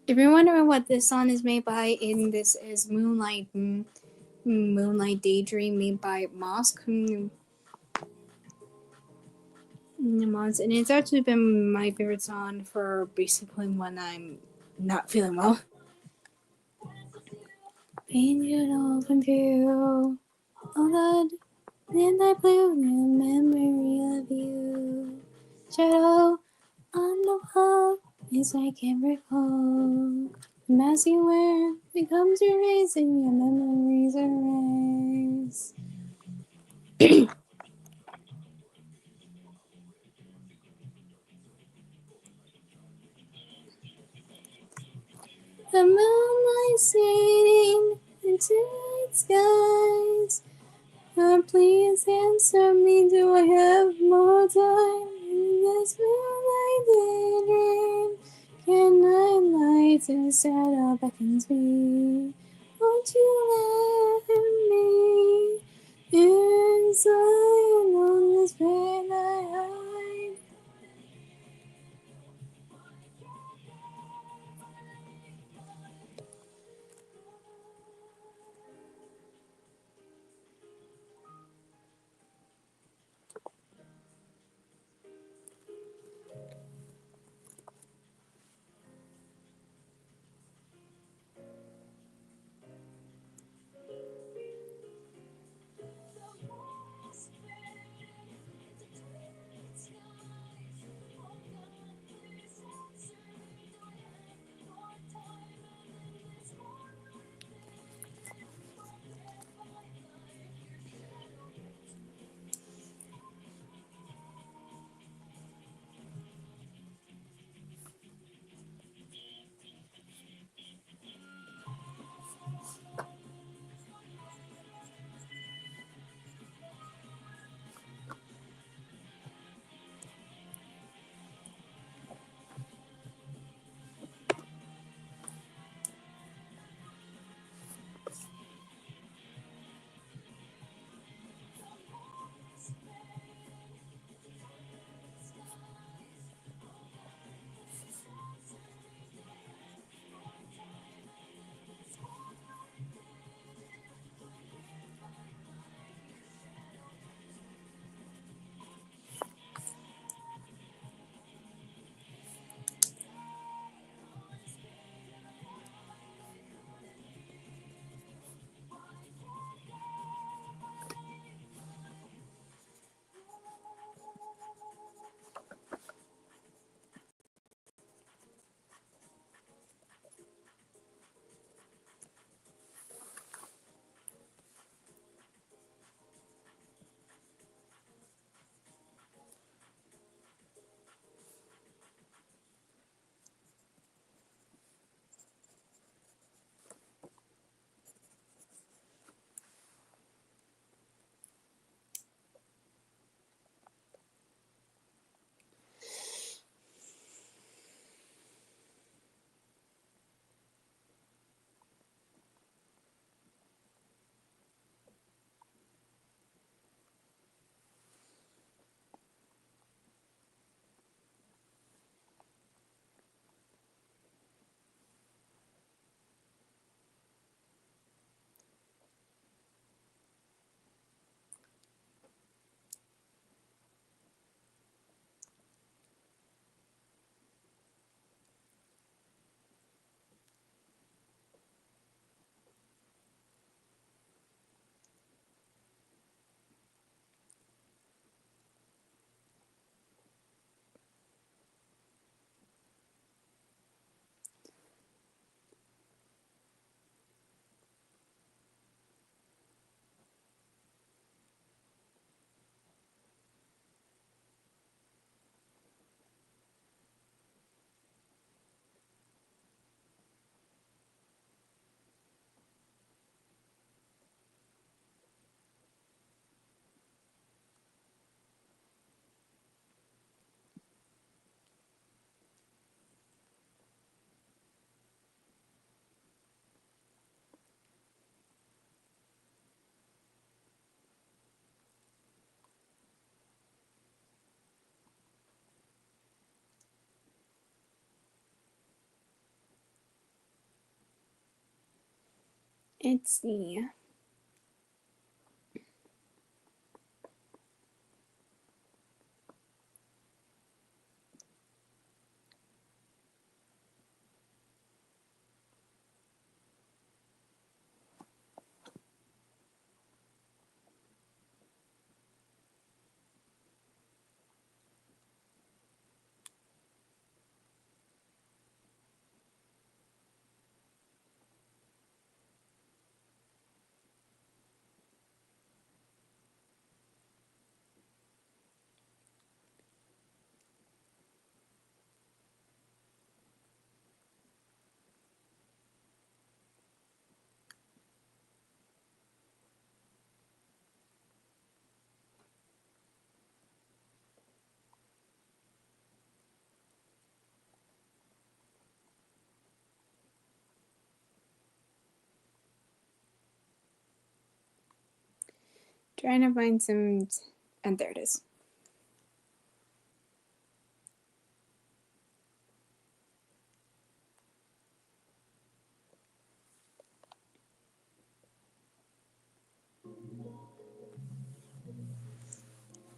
If you're wondering what this song is made by, this is Moonlight Daydream made by Mosque. months, and it's actually been my favorite song for basically when I'm not feeling well. Painted open view, all that midnight blue, new memory of you. Shadow on the wall is I can't recall. The mask you wear becomes your face and your memories erase. The moonlight shading into night skies. Please answer me, do I have more time? In this moonlight daydream, can I light the shadow beckons me? Won't you let me inside on this bed I hide? It's the Trying to find some, and there it is.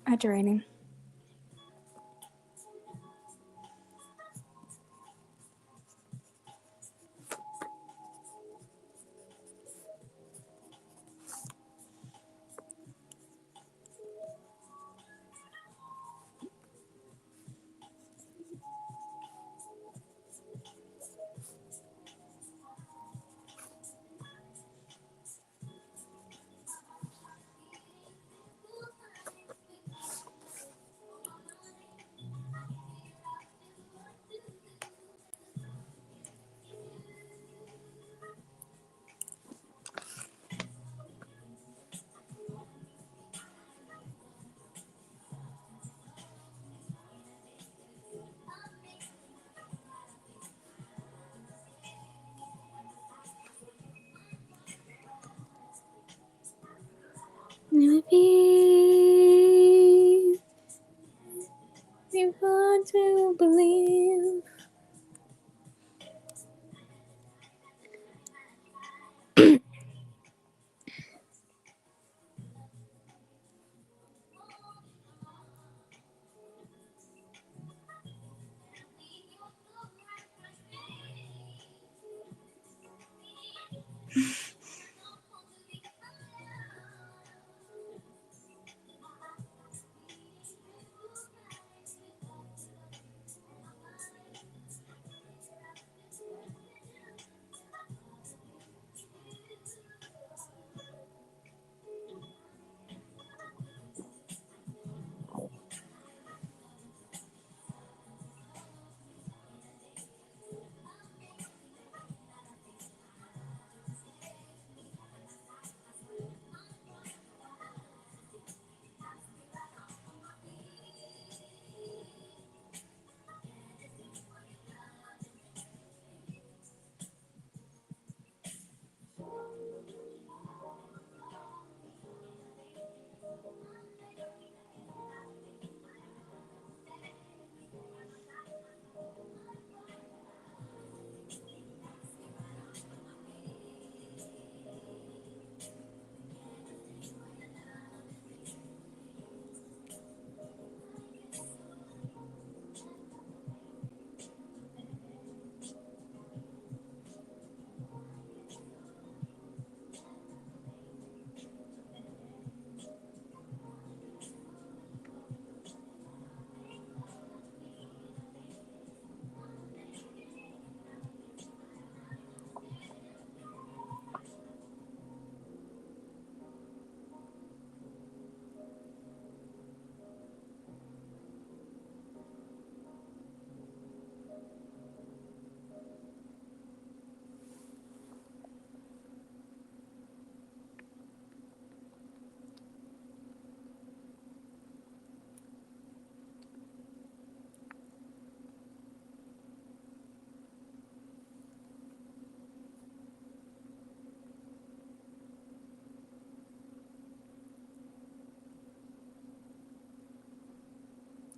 Adjourning. Maybe you want to believe.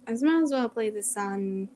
I might as well play this song.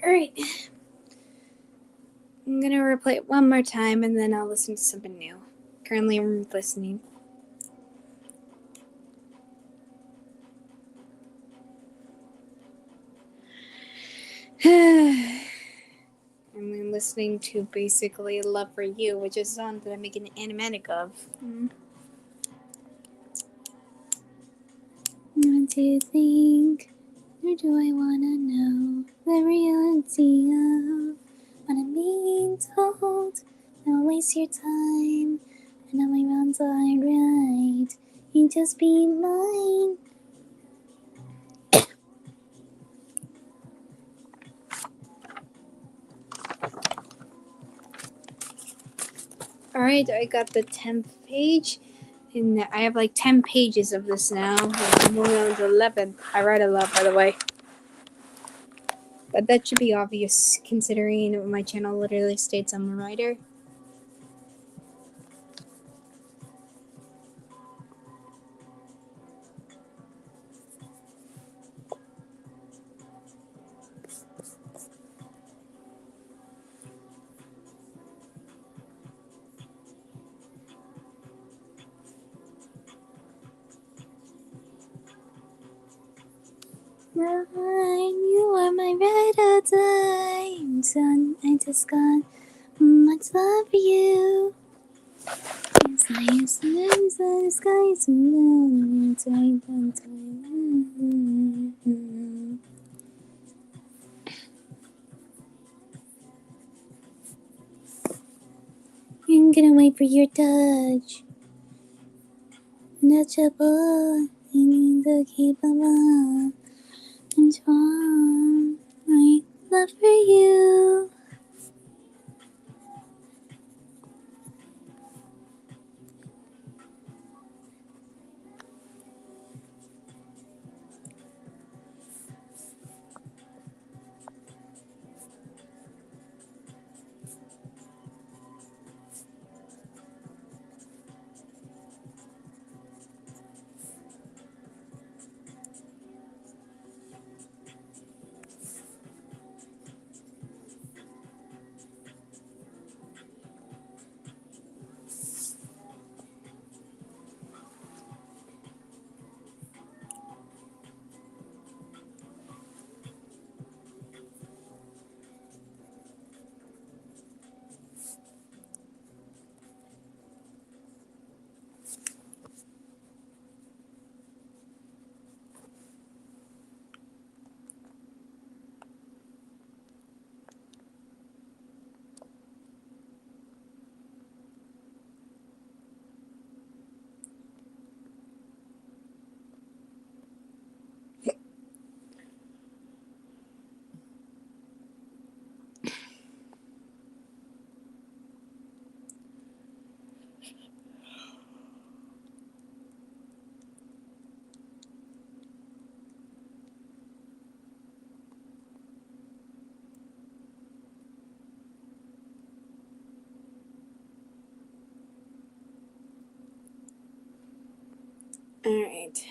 Alright. I'm gonna replay it one more time and then I'll listen to something new. Currently I'm listening. I'm listening to basically Love for You, which is a song that I'm making an animatic of. What do you think? Or do I wanna know the reality of what I'm being told? Don't waste your time. I know my wrongs are right. You just be mine. Alright, I got the 10th page. And I have like 10 pages of this now. I'm moving on to 11th. I write a lot, by the way. But that should be obvious considering my channel literally states I'm a writer. You are my ride or die, son. I just got much love for you. The skies alone. I'm gonna wait for your touch. Untouchable. I need to keep them up and strong. My love for you. Alright.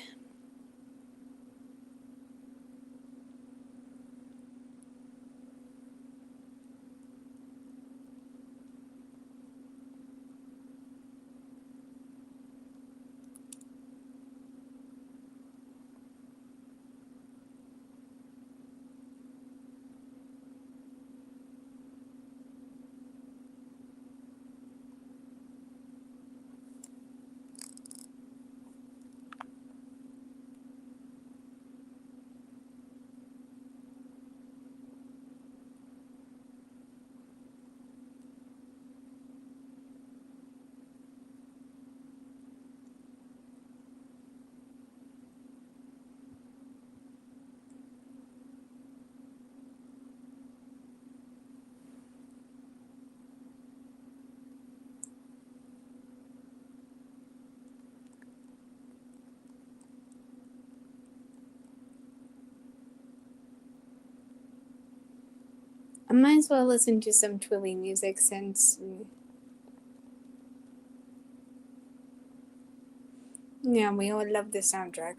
I might as well listen to some Twilly music since. Yeah, we all love the soundtrack.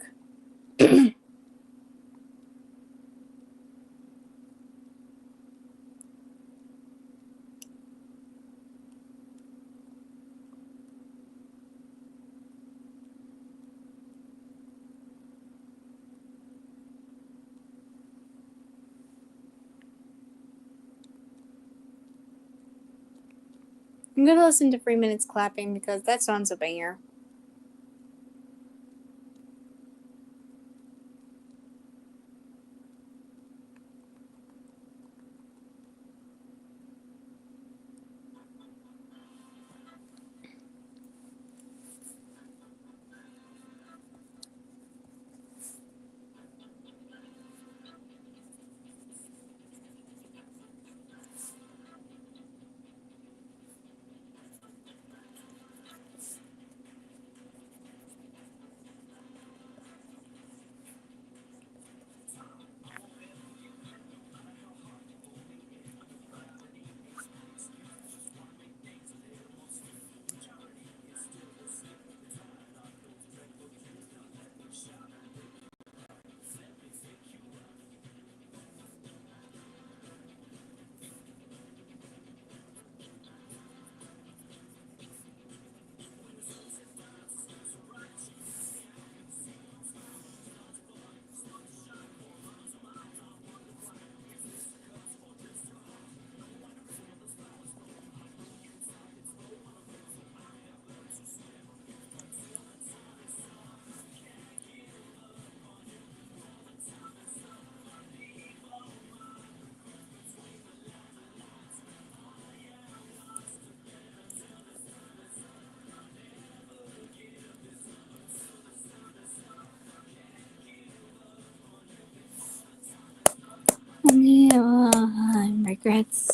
I'm gonna listen to 3 minutes clapping because that sounds a banger. Yeah, regrets.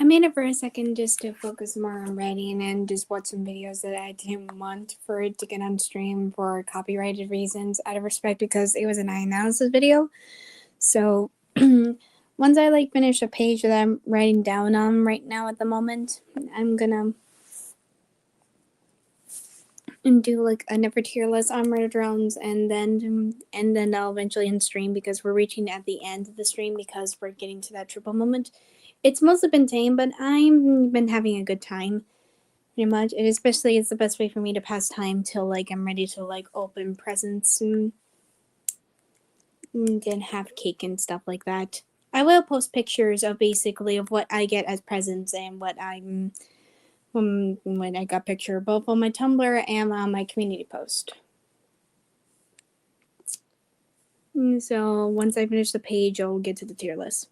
I made it for a second just to focus more on writing and just watch some videos that I didn't want for it to get on stream for copyrighted reasons out of respect because it was an eye analysis video. So once I like finish a page that I'm writing down on right now at the moment, I'm gonna do like a never tier list on murder drones and then I'll eventually end stream because we're reaching at the end of the stream because we're getting to that triple moment. It's mostly been tame, but I've been having a good time pretty much. And especially it's the best way for me to pass time till like I'm ready to like open presents and then have cake and stuff like that. I will post pictures of basically of what I get as presents and what I'm when I got picture both on my Tumblr and on my community post. So once I finish the page, I'll get to the tier list.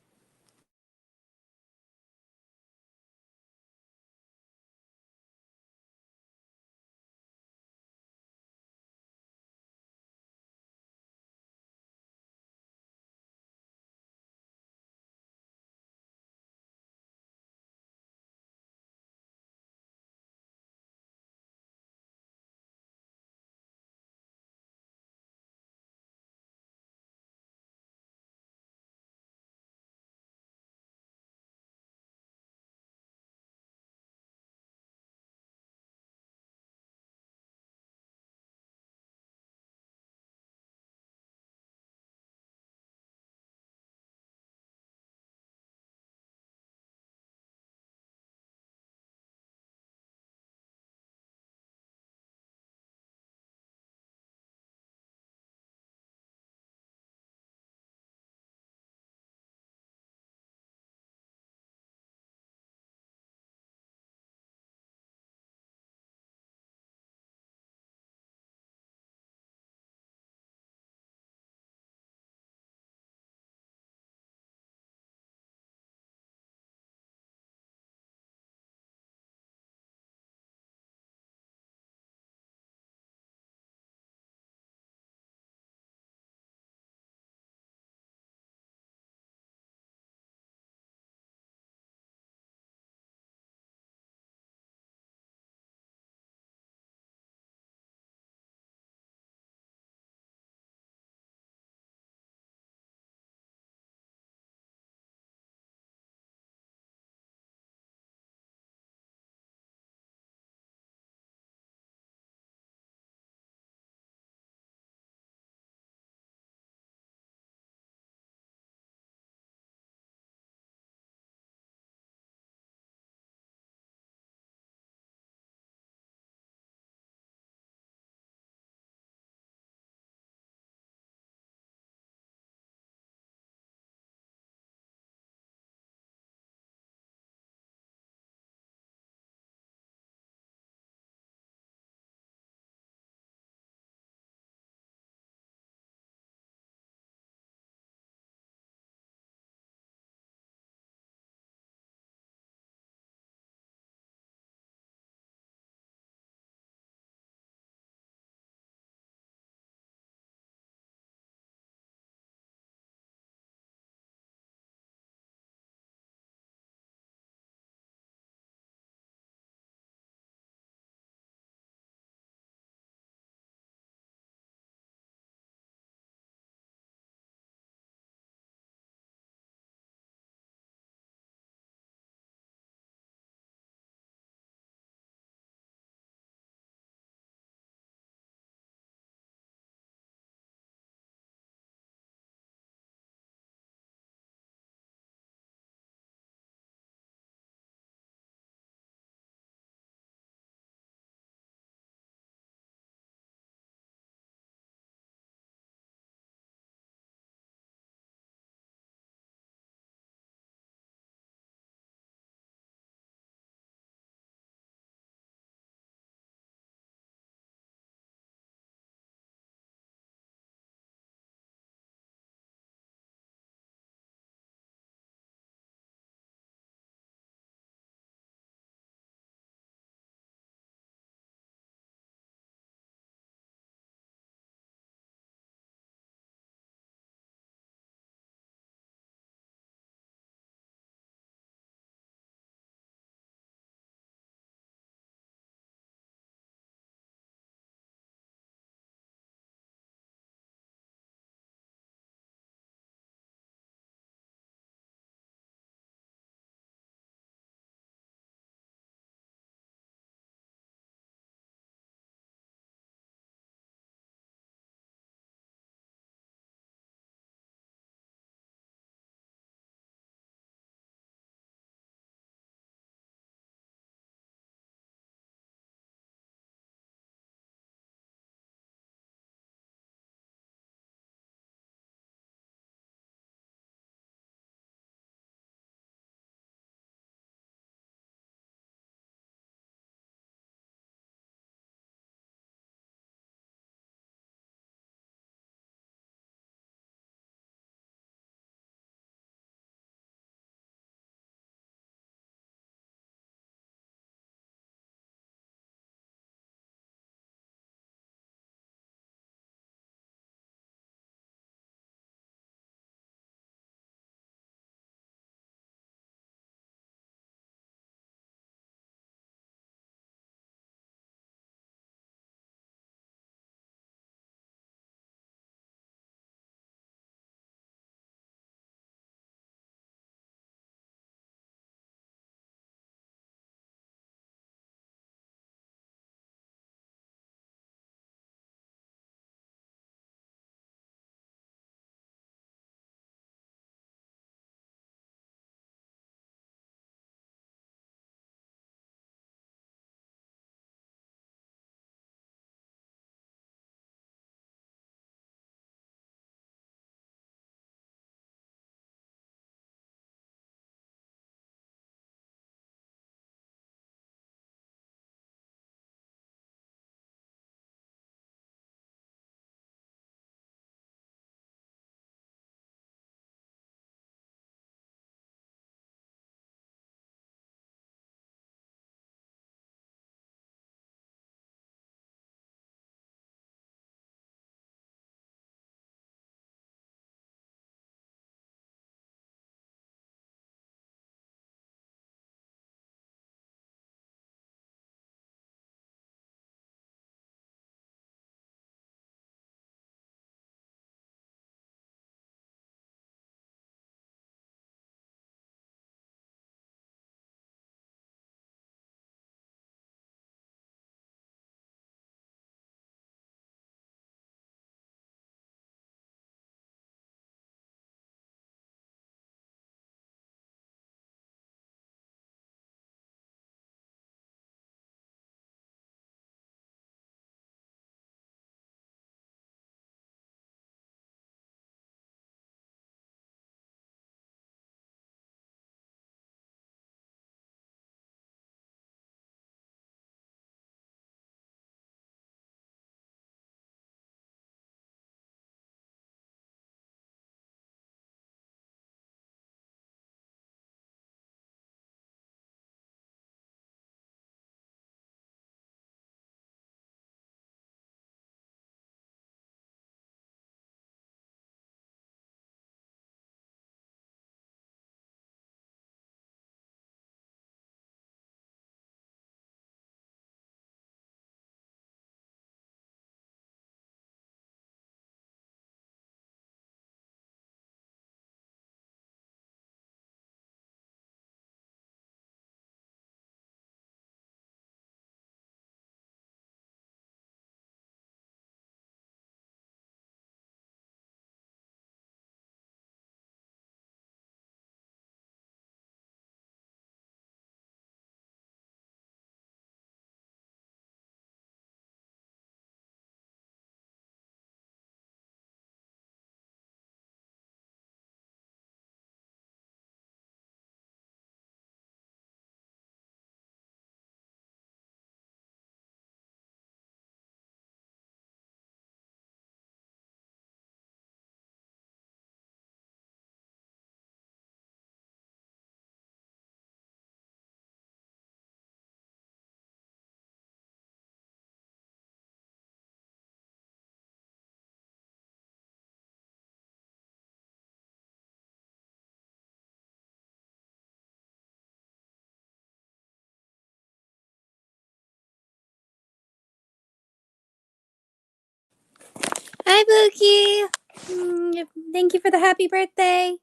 Hi, Pookie. Thank you for the happy birthday.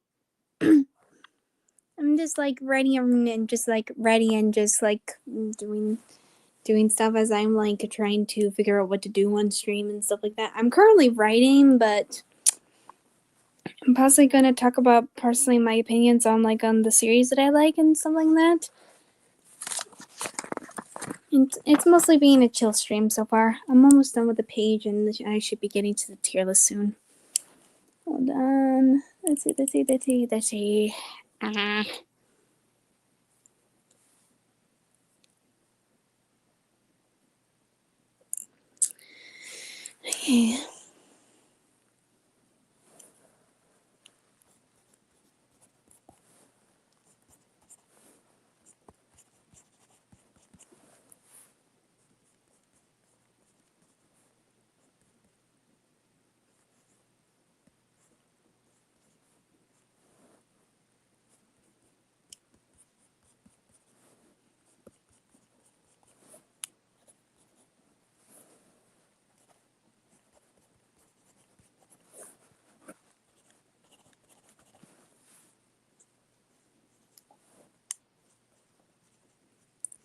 I'm just like writing and just like writing and just like doing stuff as I'm like trying to figure out what to do on stream and stuff like that. I'm currently writing, but I'm possibly gonna talk about personally my opinions on like on the series that I like and stuff like that. It's mostly being a chill stream so far. I'm almost done with the page and I should be getting to the tier list soon. Hold on. Let's see. Okay.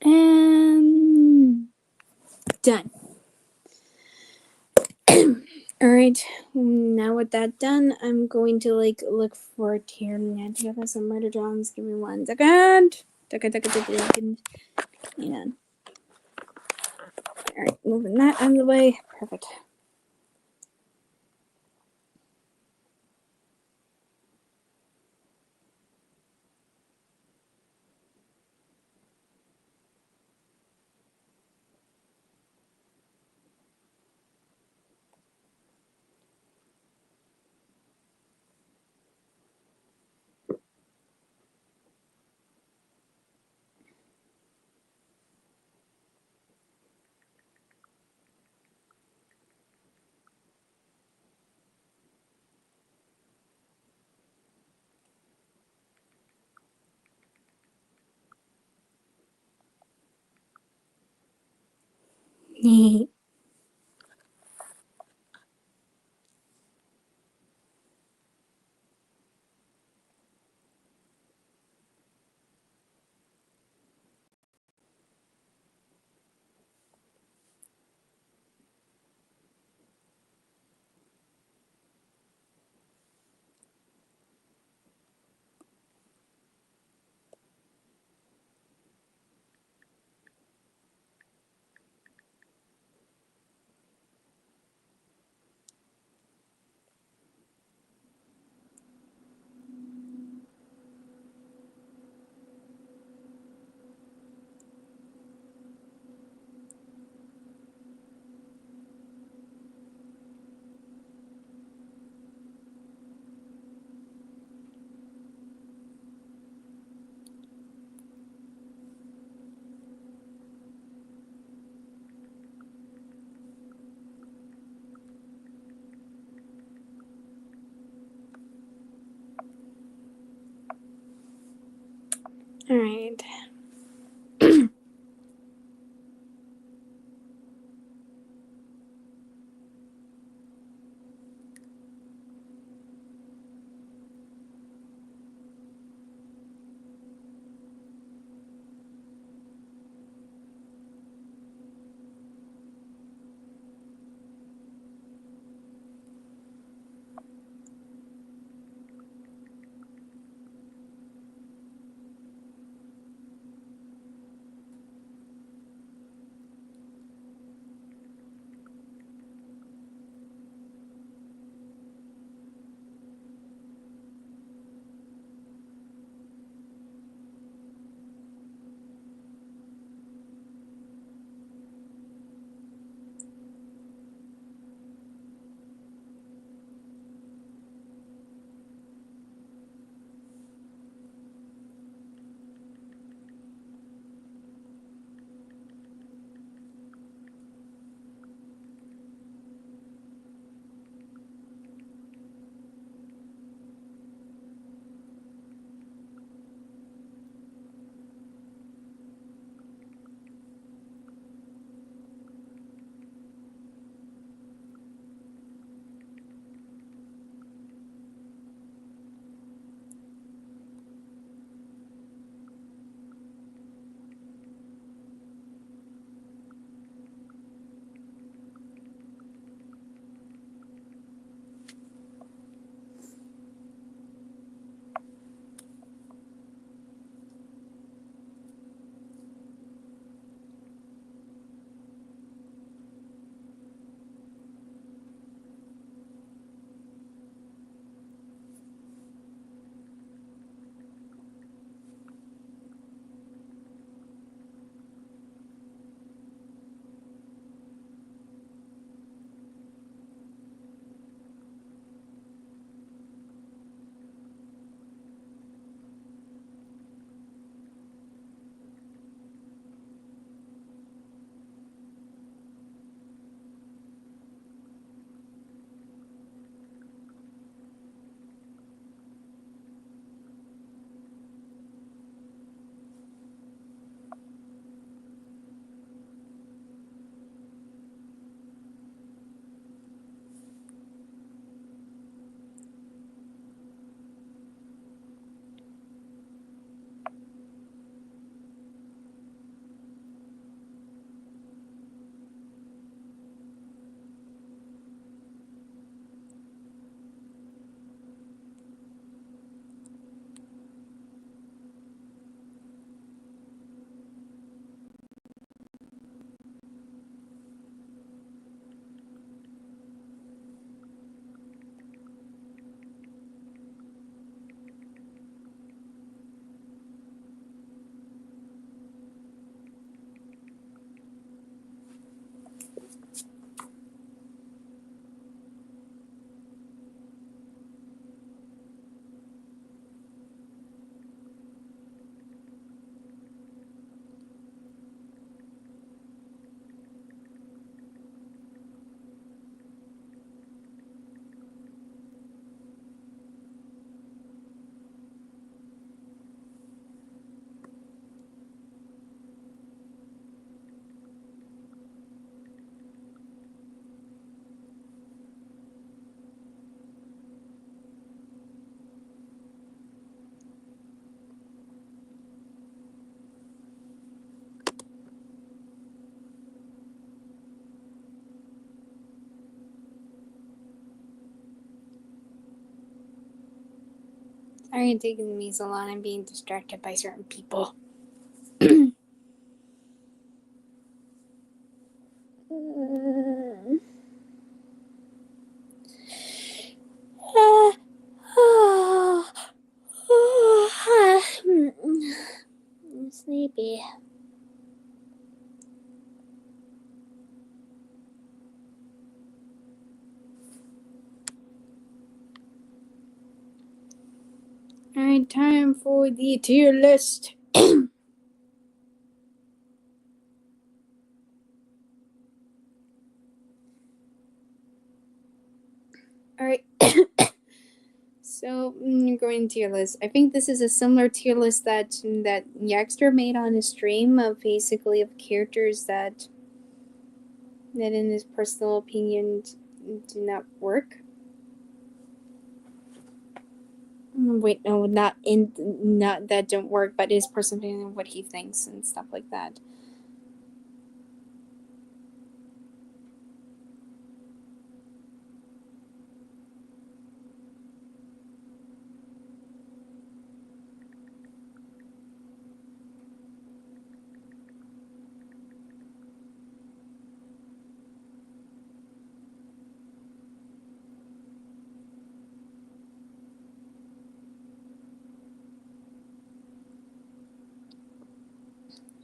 And done. Alright, now with that done, I'm going to like look for a tier. I think I have some murder drums. Give me 1 second. Second. Hang on. Alright, moving that out of the way. Perfect. Alright. Sorry it's taking me so long. I'm being distracted by certain people. I'm sleepy. Alright, time for the tier list. Alright. So, going tier list. I think this is a similar tier list that Yaxter made on his stream of basically of characters that in his personal opinion do not work. Wait, no, not that don't work, but his personal opinion of what he thinks and stuff like that.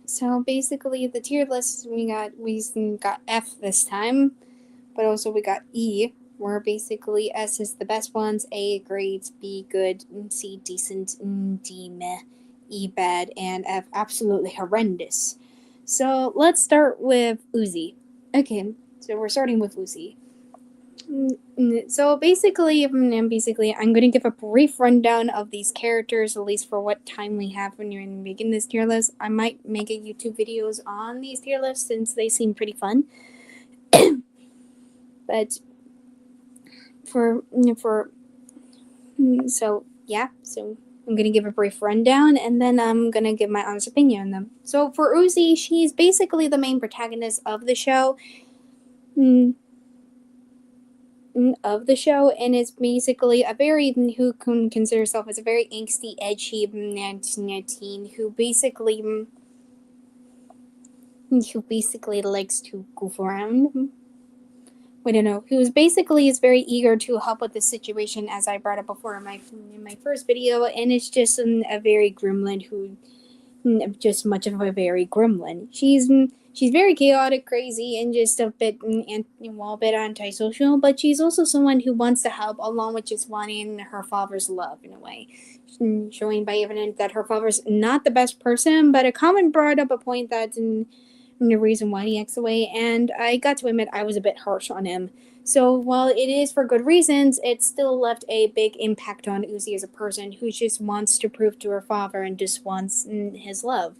So basically, the tier list we got F this time, but also we got E, where basically S is the best ones, A great, B good, C decent, D meh, E bad, and F absolutely horrendous. So let's start with Uzi. Okay, so we're starting with Uzi. So basically, I'm going to give a brief rundown of these characters, at least for what time we have when you're making this tier list. I might make a YouTube videos on these tier lists since they seem pretty fun. But so I'm going to give a brief rundown, and then I'm going to give my honest opinion on them. So for Uzi, she's basically the main protagonist of the show. And is basically a very who can consider herself as a very angsty, edgy teen who basically likes to goof around. I don't know. Who is very eager to help with the situation, as I brought up before in my first video, and it's just a very gremlin who just much of a very gremlin. She's very chaotic, crazy, and just a bit antisocial, but she's also someone who wants to help, along with just wanting her father's love in a way. Showing by evidence that her father's not the best person, but a comment brought up a point that's the reason why he acts away, and I got to admit I was a bit harsh on him. So while it is for good reasons, it still left a big impact on Uzi as a person who just wants to prove to her father and just wants his love.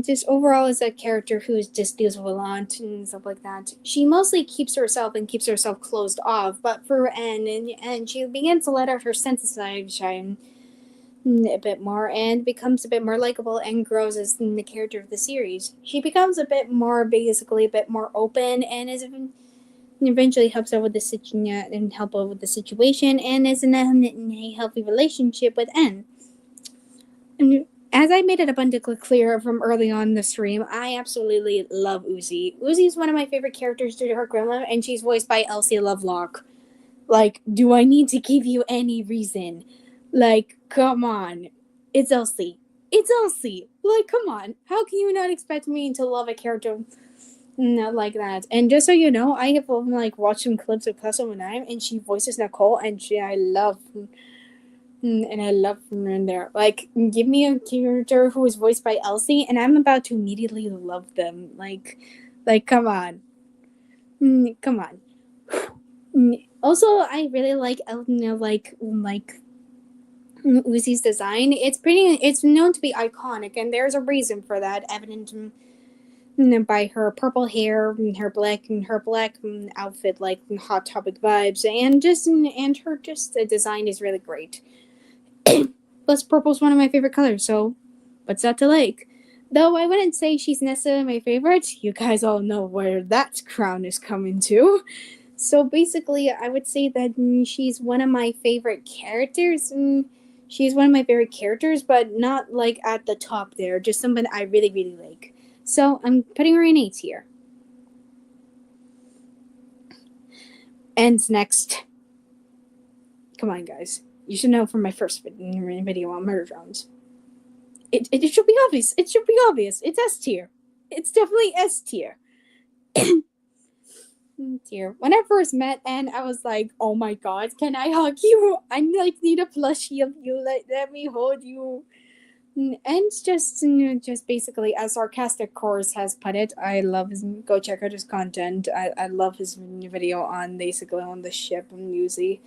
Just overall as a character who just deals with a lot and stuff like that. She mostly keeps herself closed off, but for and she begins to let out her senses shine a bit more and becomes a bit more likable and grows as the character of the series. She becomes a bit more open and eventually helps out with the situation and is in a healthy relationship with N. And as I made it abundantly clear from early on in the stream, I absolutely love Uzi. Uzi is one of my favorite characters due to her grandma, and she's voiced by Elsie Lovelock. Like, do I need to give you any reason? Like, come on. It's Elsie. Like, come on. How can you not expect me to love a character not like that? And just so you know, I have watched some clips of Class of Nine, and she voices Nicole, and I love her in there. Like, give me a character who is voiced by Elsie, and I'm about to immediately love them. Like, come on. Come on. Also, I really like Uzi's design. It's known to be iconic, and there's a reason for that, evident by her purple hair, her black outfit, like Hot Topic vibes, and her design is really great. Plus, purple's one of my favorite colors, so what's not to like? Though I wouldn't say she's necessarily my favorite, you guys all know where that crown is coming to. So basically, I would say that she's one of my favorite characters. She's one of my favorite characters, but not like at the top there. Just someone I really, really like. So I'm putting her in A tier. And next. Come on, guys. You should know from my first video on murder drones. It should be obvious. It should be obvious. It's S tier. It's definitely S tier. Dear. When I first met Anne, I was like, "Oh my god, can I hug you? I like need a plushie of you. Let me hold you." And just basically, as sarcastic Chorus has put it, I love his. Go check out his content. I love his video on basically on the ship and Uzi.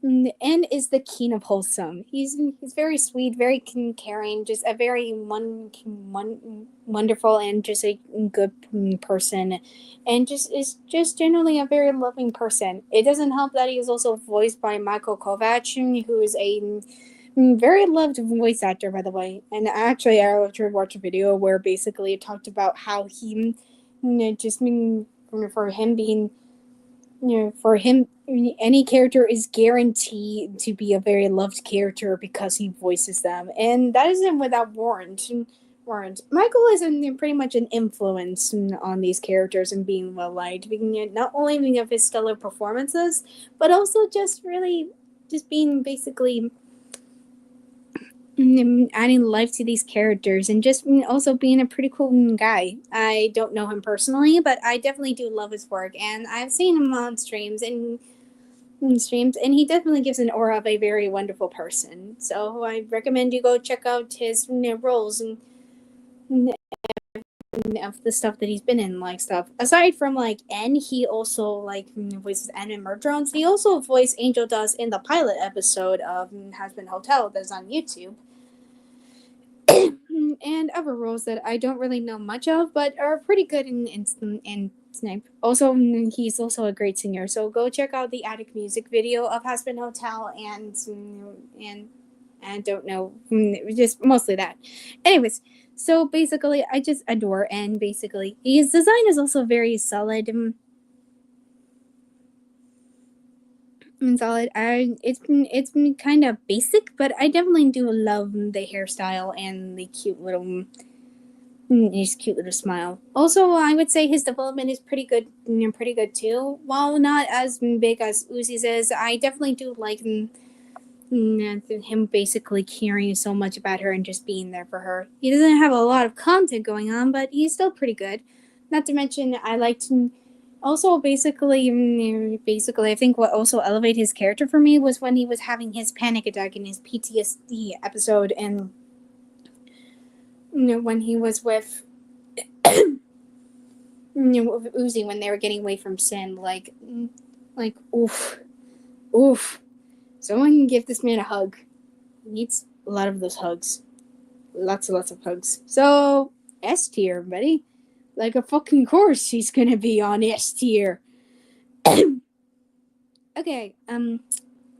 And is the king of wholesome. He's very sweet, very caring, just a very wonderful and just a good person, and just is just generally a very loving person. It doesn't help that he is also voiced by Michael Kovac, who is a very loved voice actor, by the way. And actually, I watched a video where basically it talked about how he just for him being for him, any character is guaranteed to be a very loved character because he voices them, and that isn't without warrant. Michael is pretty much an influence on these characters and being well liked, not only because of his stellar performances, but also just really just being basically adding life to these characters and just also being a pretty cool guy. I don't know him personally, but I definitely do love his work, and I've seen him on streams and he definitely gives an aura of a very wonderful person. So I recommend you go check out his roles and of the stuff that he's been in, like stuff aside from like N. He also like voices N in Murder Drones. He also voiced Angel Dust in the pilot episode of Hazbin Hotel that's on YouTube. And other roles that I don't really know much of, but are pretty good in Snipe. Also, he's also a great singer, so go check out the Attic music video of Hazbin Hotel and don't know, just mostly that. Anyways, so basically, I just adore, and basically, his design is also very solid. Solid. It's been kind of basic, but I definitely do love the hairstyle and the cute little smile. Also, I would say his development is pretty good too. While not as big as Uzi's is, I definitely do like him basically caring so much about her and just being there for her. He doesn't have a lot of content going on, but he's still pretty good. Not to mention, I liked also basically, I think what also elevated his character for me was when he was having his panic attack in his PTSD episode, and when he was with with Uzi when they were getting away from Sin, like oof. Someone can give this man a hug. He needs a lot of those hugs. Lots and lots of hugs. So, S tier, everybody. Like a fucking course, he's gonna be on S tier. Okay,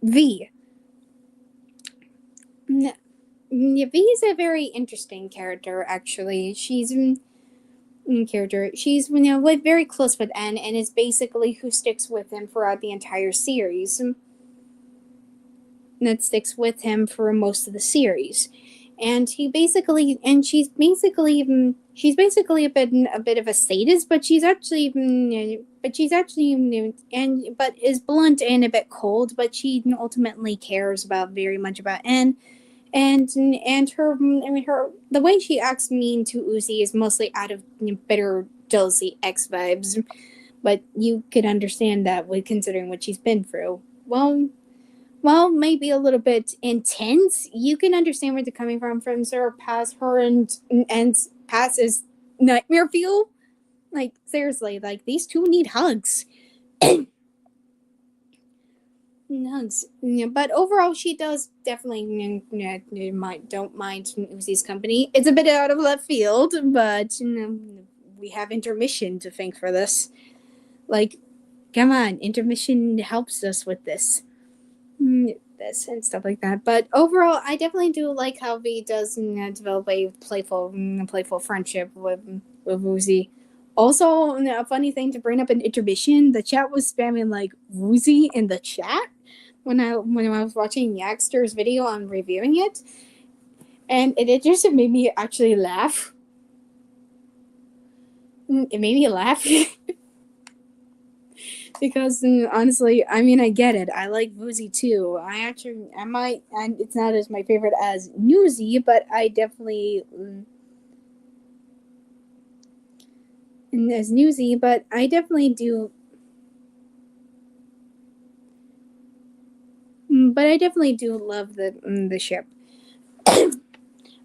V. V is a very interesting character, actually. She's She's very close with N, and is basically who sticks with him throughout the entire series. That sticks with him for most of the series, and she's basically a bit of a sadist, but she's actually but is blunt and a bit cold, but she ultimately cares very much about N. And her, the way she acts mean to Uzi is mostly out of bitter jealousy X vibes, but you could understand that with considering what she's been through. Well, maybe a little bit intense. You can understand where they're coming from Sarah past her and past is nightmare fuel. Like seriously, like these two need hugs. Hugs. Yeah, but overall, she does definitely don't mind Uzi's company. It's a bit out of left field, but we have intermission to thank for this. Like, come on, intermission helps us with this. This and stuff like that. But overall, I definitely do like how V does develop a playful friendship with Uzi. Also, a funny thing to bring up in intermission, the chat was spamming like Woozy in the chat when I was watching Yaxter's video on reviewing it, and it just made me actually laugh. It made me laugh because honestly, I mean, I get it. I like Woozy too. I might, and it's not as my favorite as Newsy, but I definitely as Newsy, but I definitely do. But I definitely do love the ship.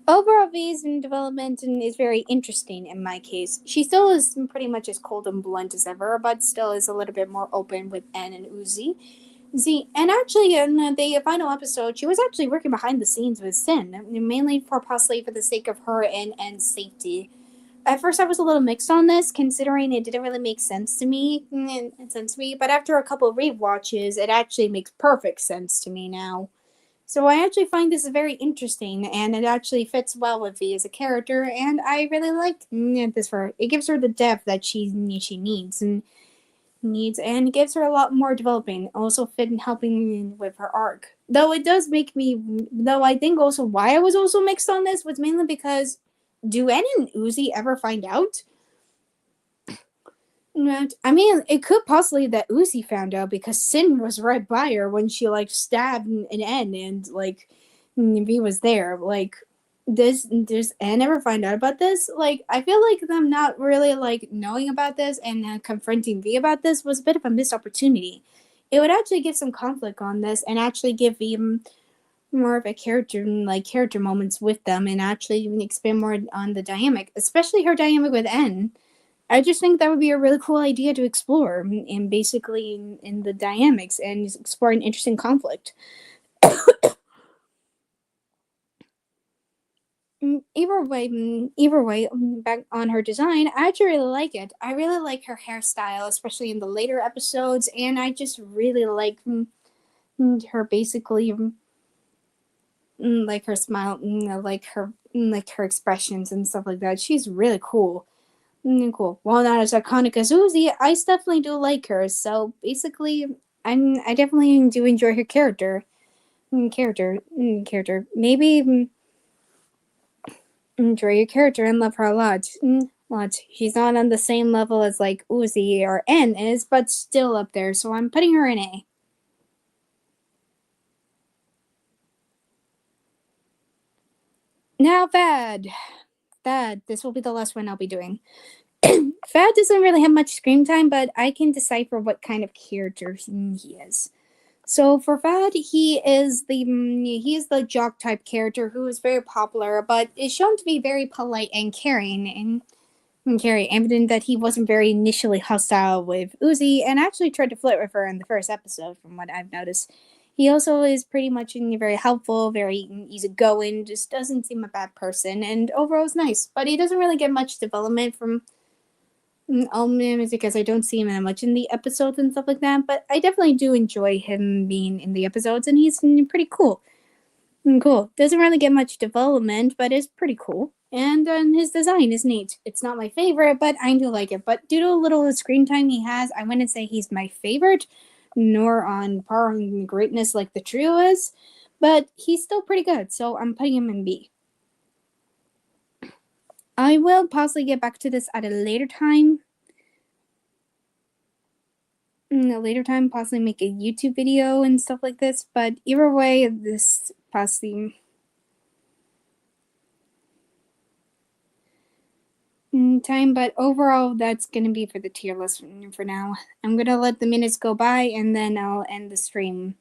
Overall, V's development is very interesting in my case. She still is pretty much as cold and blunt as ever, but still is a little bit more open with N and Uzi. Z, and actually, in the final episode, she was actually working behind the scenes with Sin, mainly for possibly for the sake of her and N's safety. At first, I was a little mixed on this, considering it didn't really make sense to me. But after a couple of rewatches, it actually makes perfect sense to me now. So I actually find this very interesting, and it actually fits well with V as a character, and I really like this for her. It gives her the depth that she needs and gives her a lot more developing. Also fit in helping with her arc. Though it does make me, though I think also why I was also mixed on this was mainly because do N and Uzi ever find out? I mean, it could possibly that Uzi found out because Sin was right by her when she like stabbed an N and like V was there. Like, does N ever find out about this? Like, I feel like them not really like knowing about this and confronting V about this was a bit of a missed opportunity. It would actually give some conflict on this and actually give V more of a character moments with them and actually expand more on the dynamic, especially her dynamic with N. I just think that would be a really cool idea to explore, and basically in the dynamics and explore an interesting conflict. Either way, back on her design, I actually really like it. I really like her hairstyle, especially in the later episodes, and I just really like her basically like her smile, like her expressions and stuff like that. She's really cool. Cool. While not as iconic as Uzi, I definitely do like her. So basically, I definitely do enjoy her character. Character. Maybe enjoy your character and love her a lot. Lot. She's not on the same level as like Uzi or N is, but still up there. So I'm putting her in A. Now, Fad. Fad. This will be the last one I'll be doing. Fad doesn't really have much screen time, but I can decipher what kind of character he is. So for Fad, he is the jock type character who is very popular, but is shown to be very polite and caring, and caring, evident that he wasn't very initially hostile with Uzi, and actually tried to flirt with her in the first episode, from what I've noticed. He also is pretty much very helpful, very easygoing, just doesn't seem a bad person, and overall is nice. But he doesn't really get much development from Almam is because I don't see him that much in the episodes and stuff like that, but I definitely do enjoy him being in the episodes, and he's pretty cool. Cool. Doesn't really get much development, but is pretty cool. And his design is neat. It's not my favorite, but I do like it. But due to a little screen time he has, I wouldn't say he's my favorite, nor on par on greatness like the trio is, but he's still pretty good, so I'm putting him in B. I will possibly get back to this at a later time. A later time, possibly make a YouTube video and stuff like this. But either way, this possibly time. But overall, that's gonna be for the tier list for now. I'm gonna let the minutes go by and then I'll end the stream.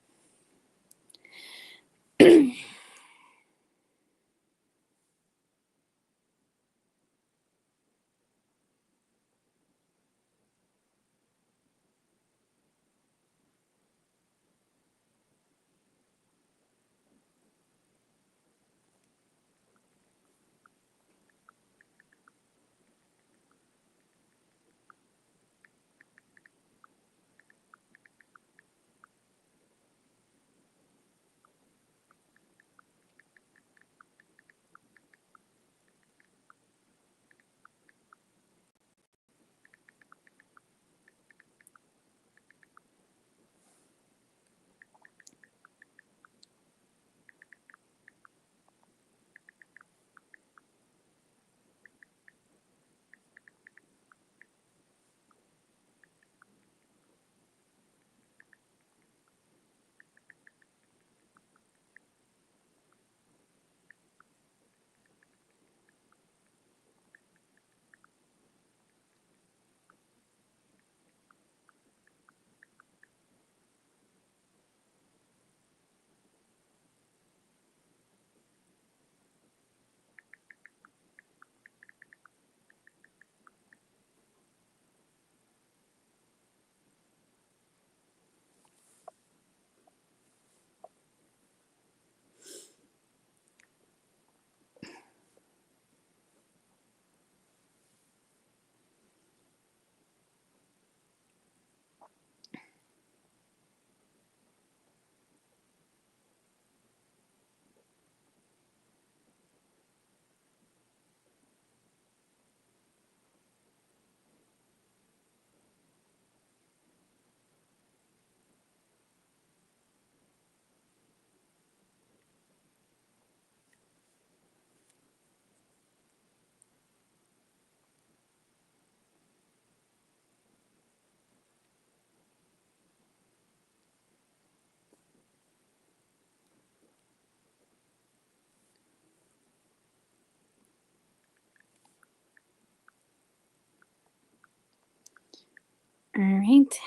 All right.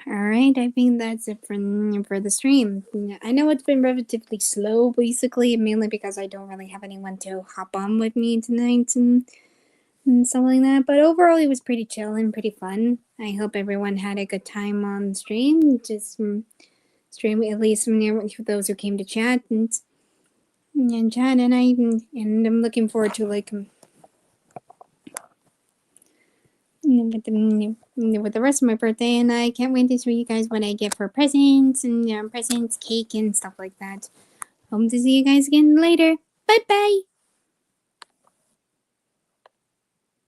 All right, I think that's it for the stream. I know it's been relatively slow, basically, mainly because I don't really have anyone to hop on with me tonight and stuff like that. But overall, it was pretty chill and pretty fun. I hope everyone had a good time on stream. Just stream at least for those who came to chat and I'm looking forward to with the rest of my birthday, and I can't wait to show you guys what I get for presents and presents, cake, and stuff like that. Hope to see you guys again later. Bye bye.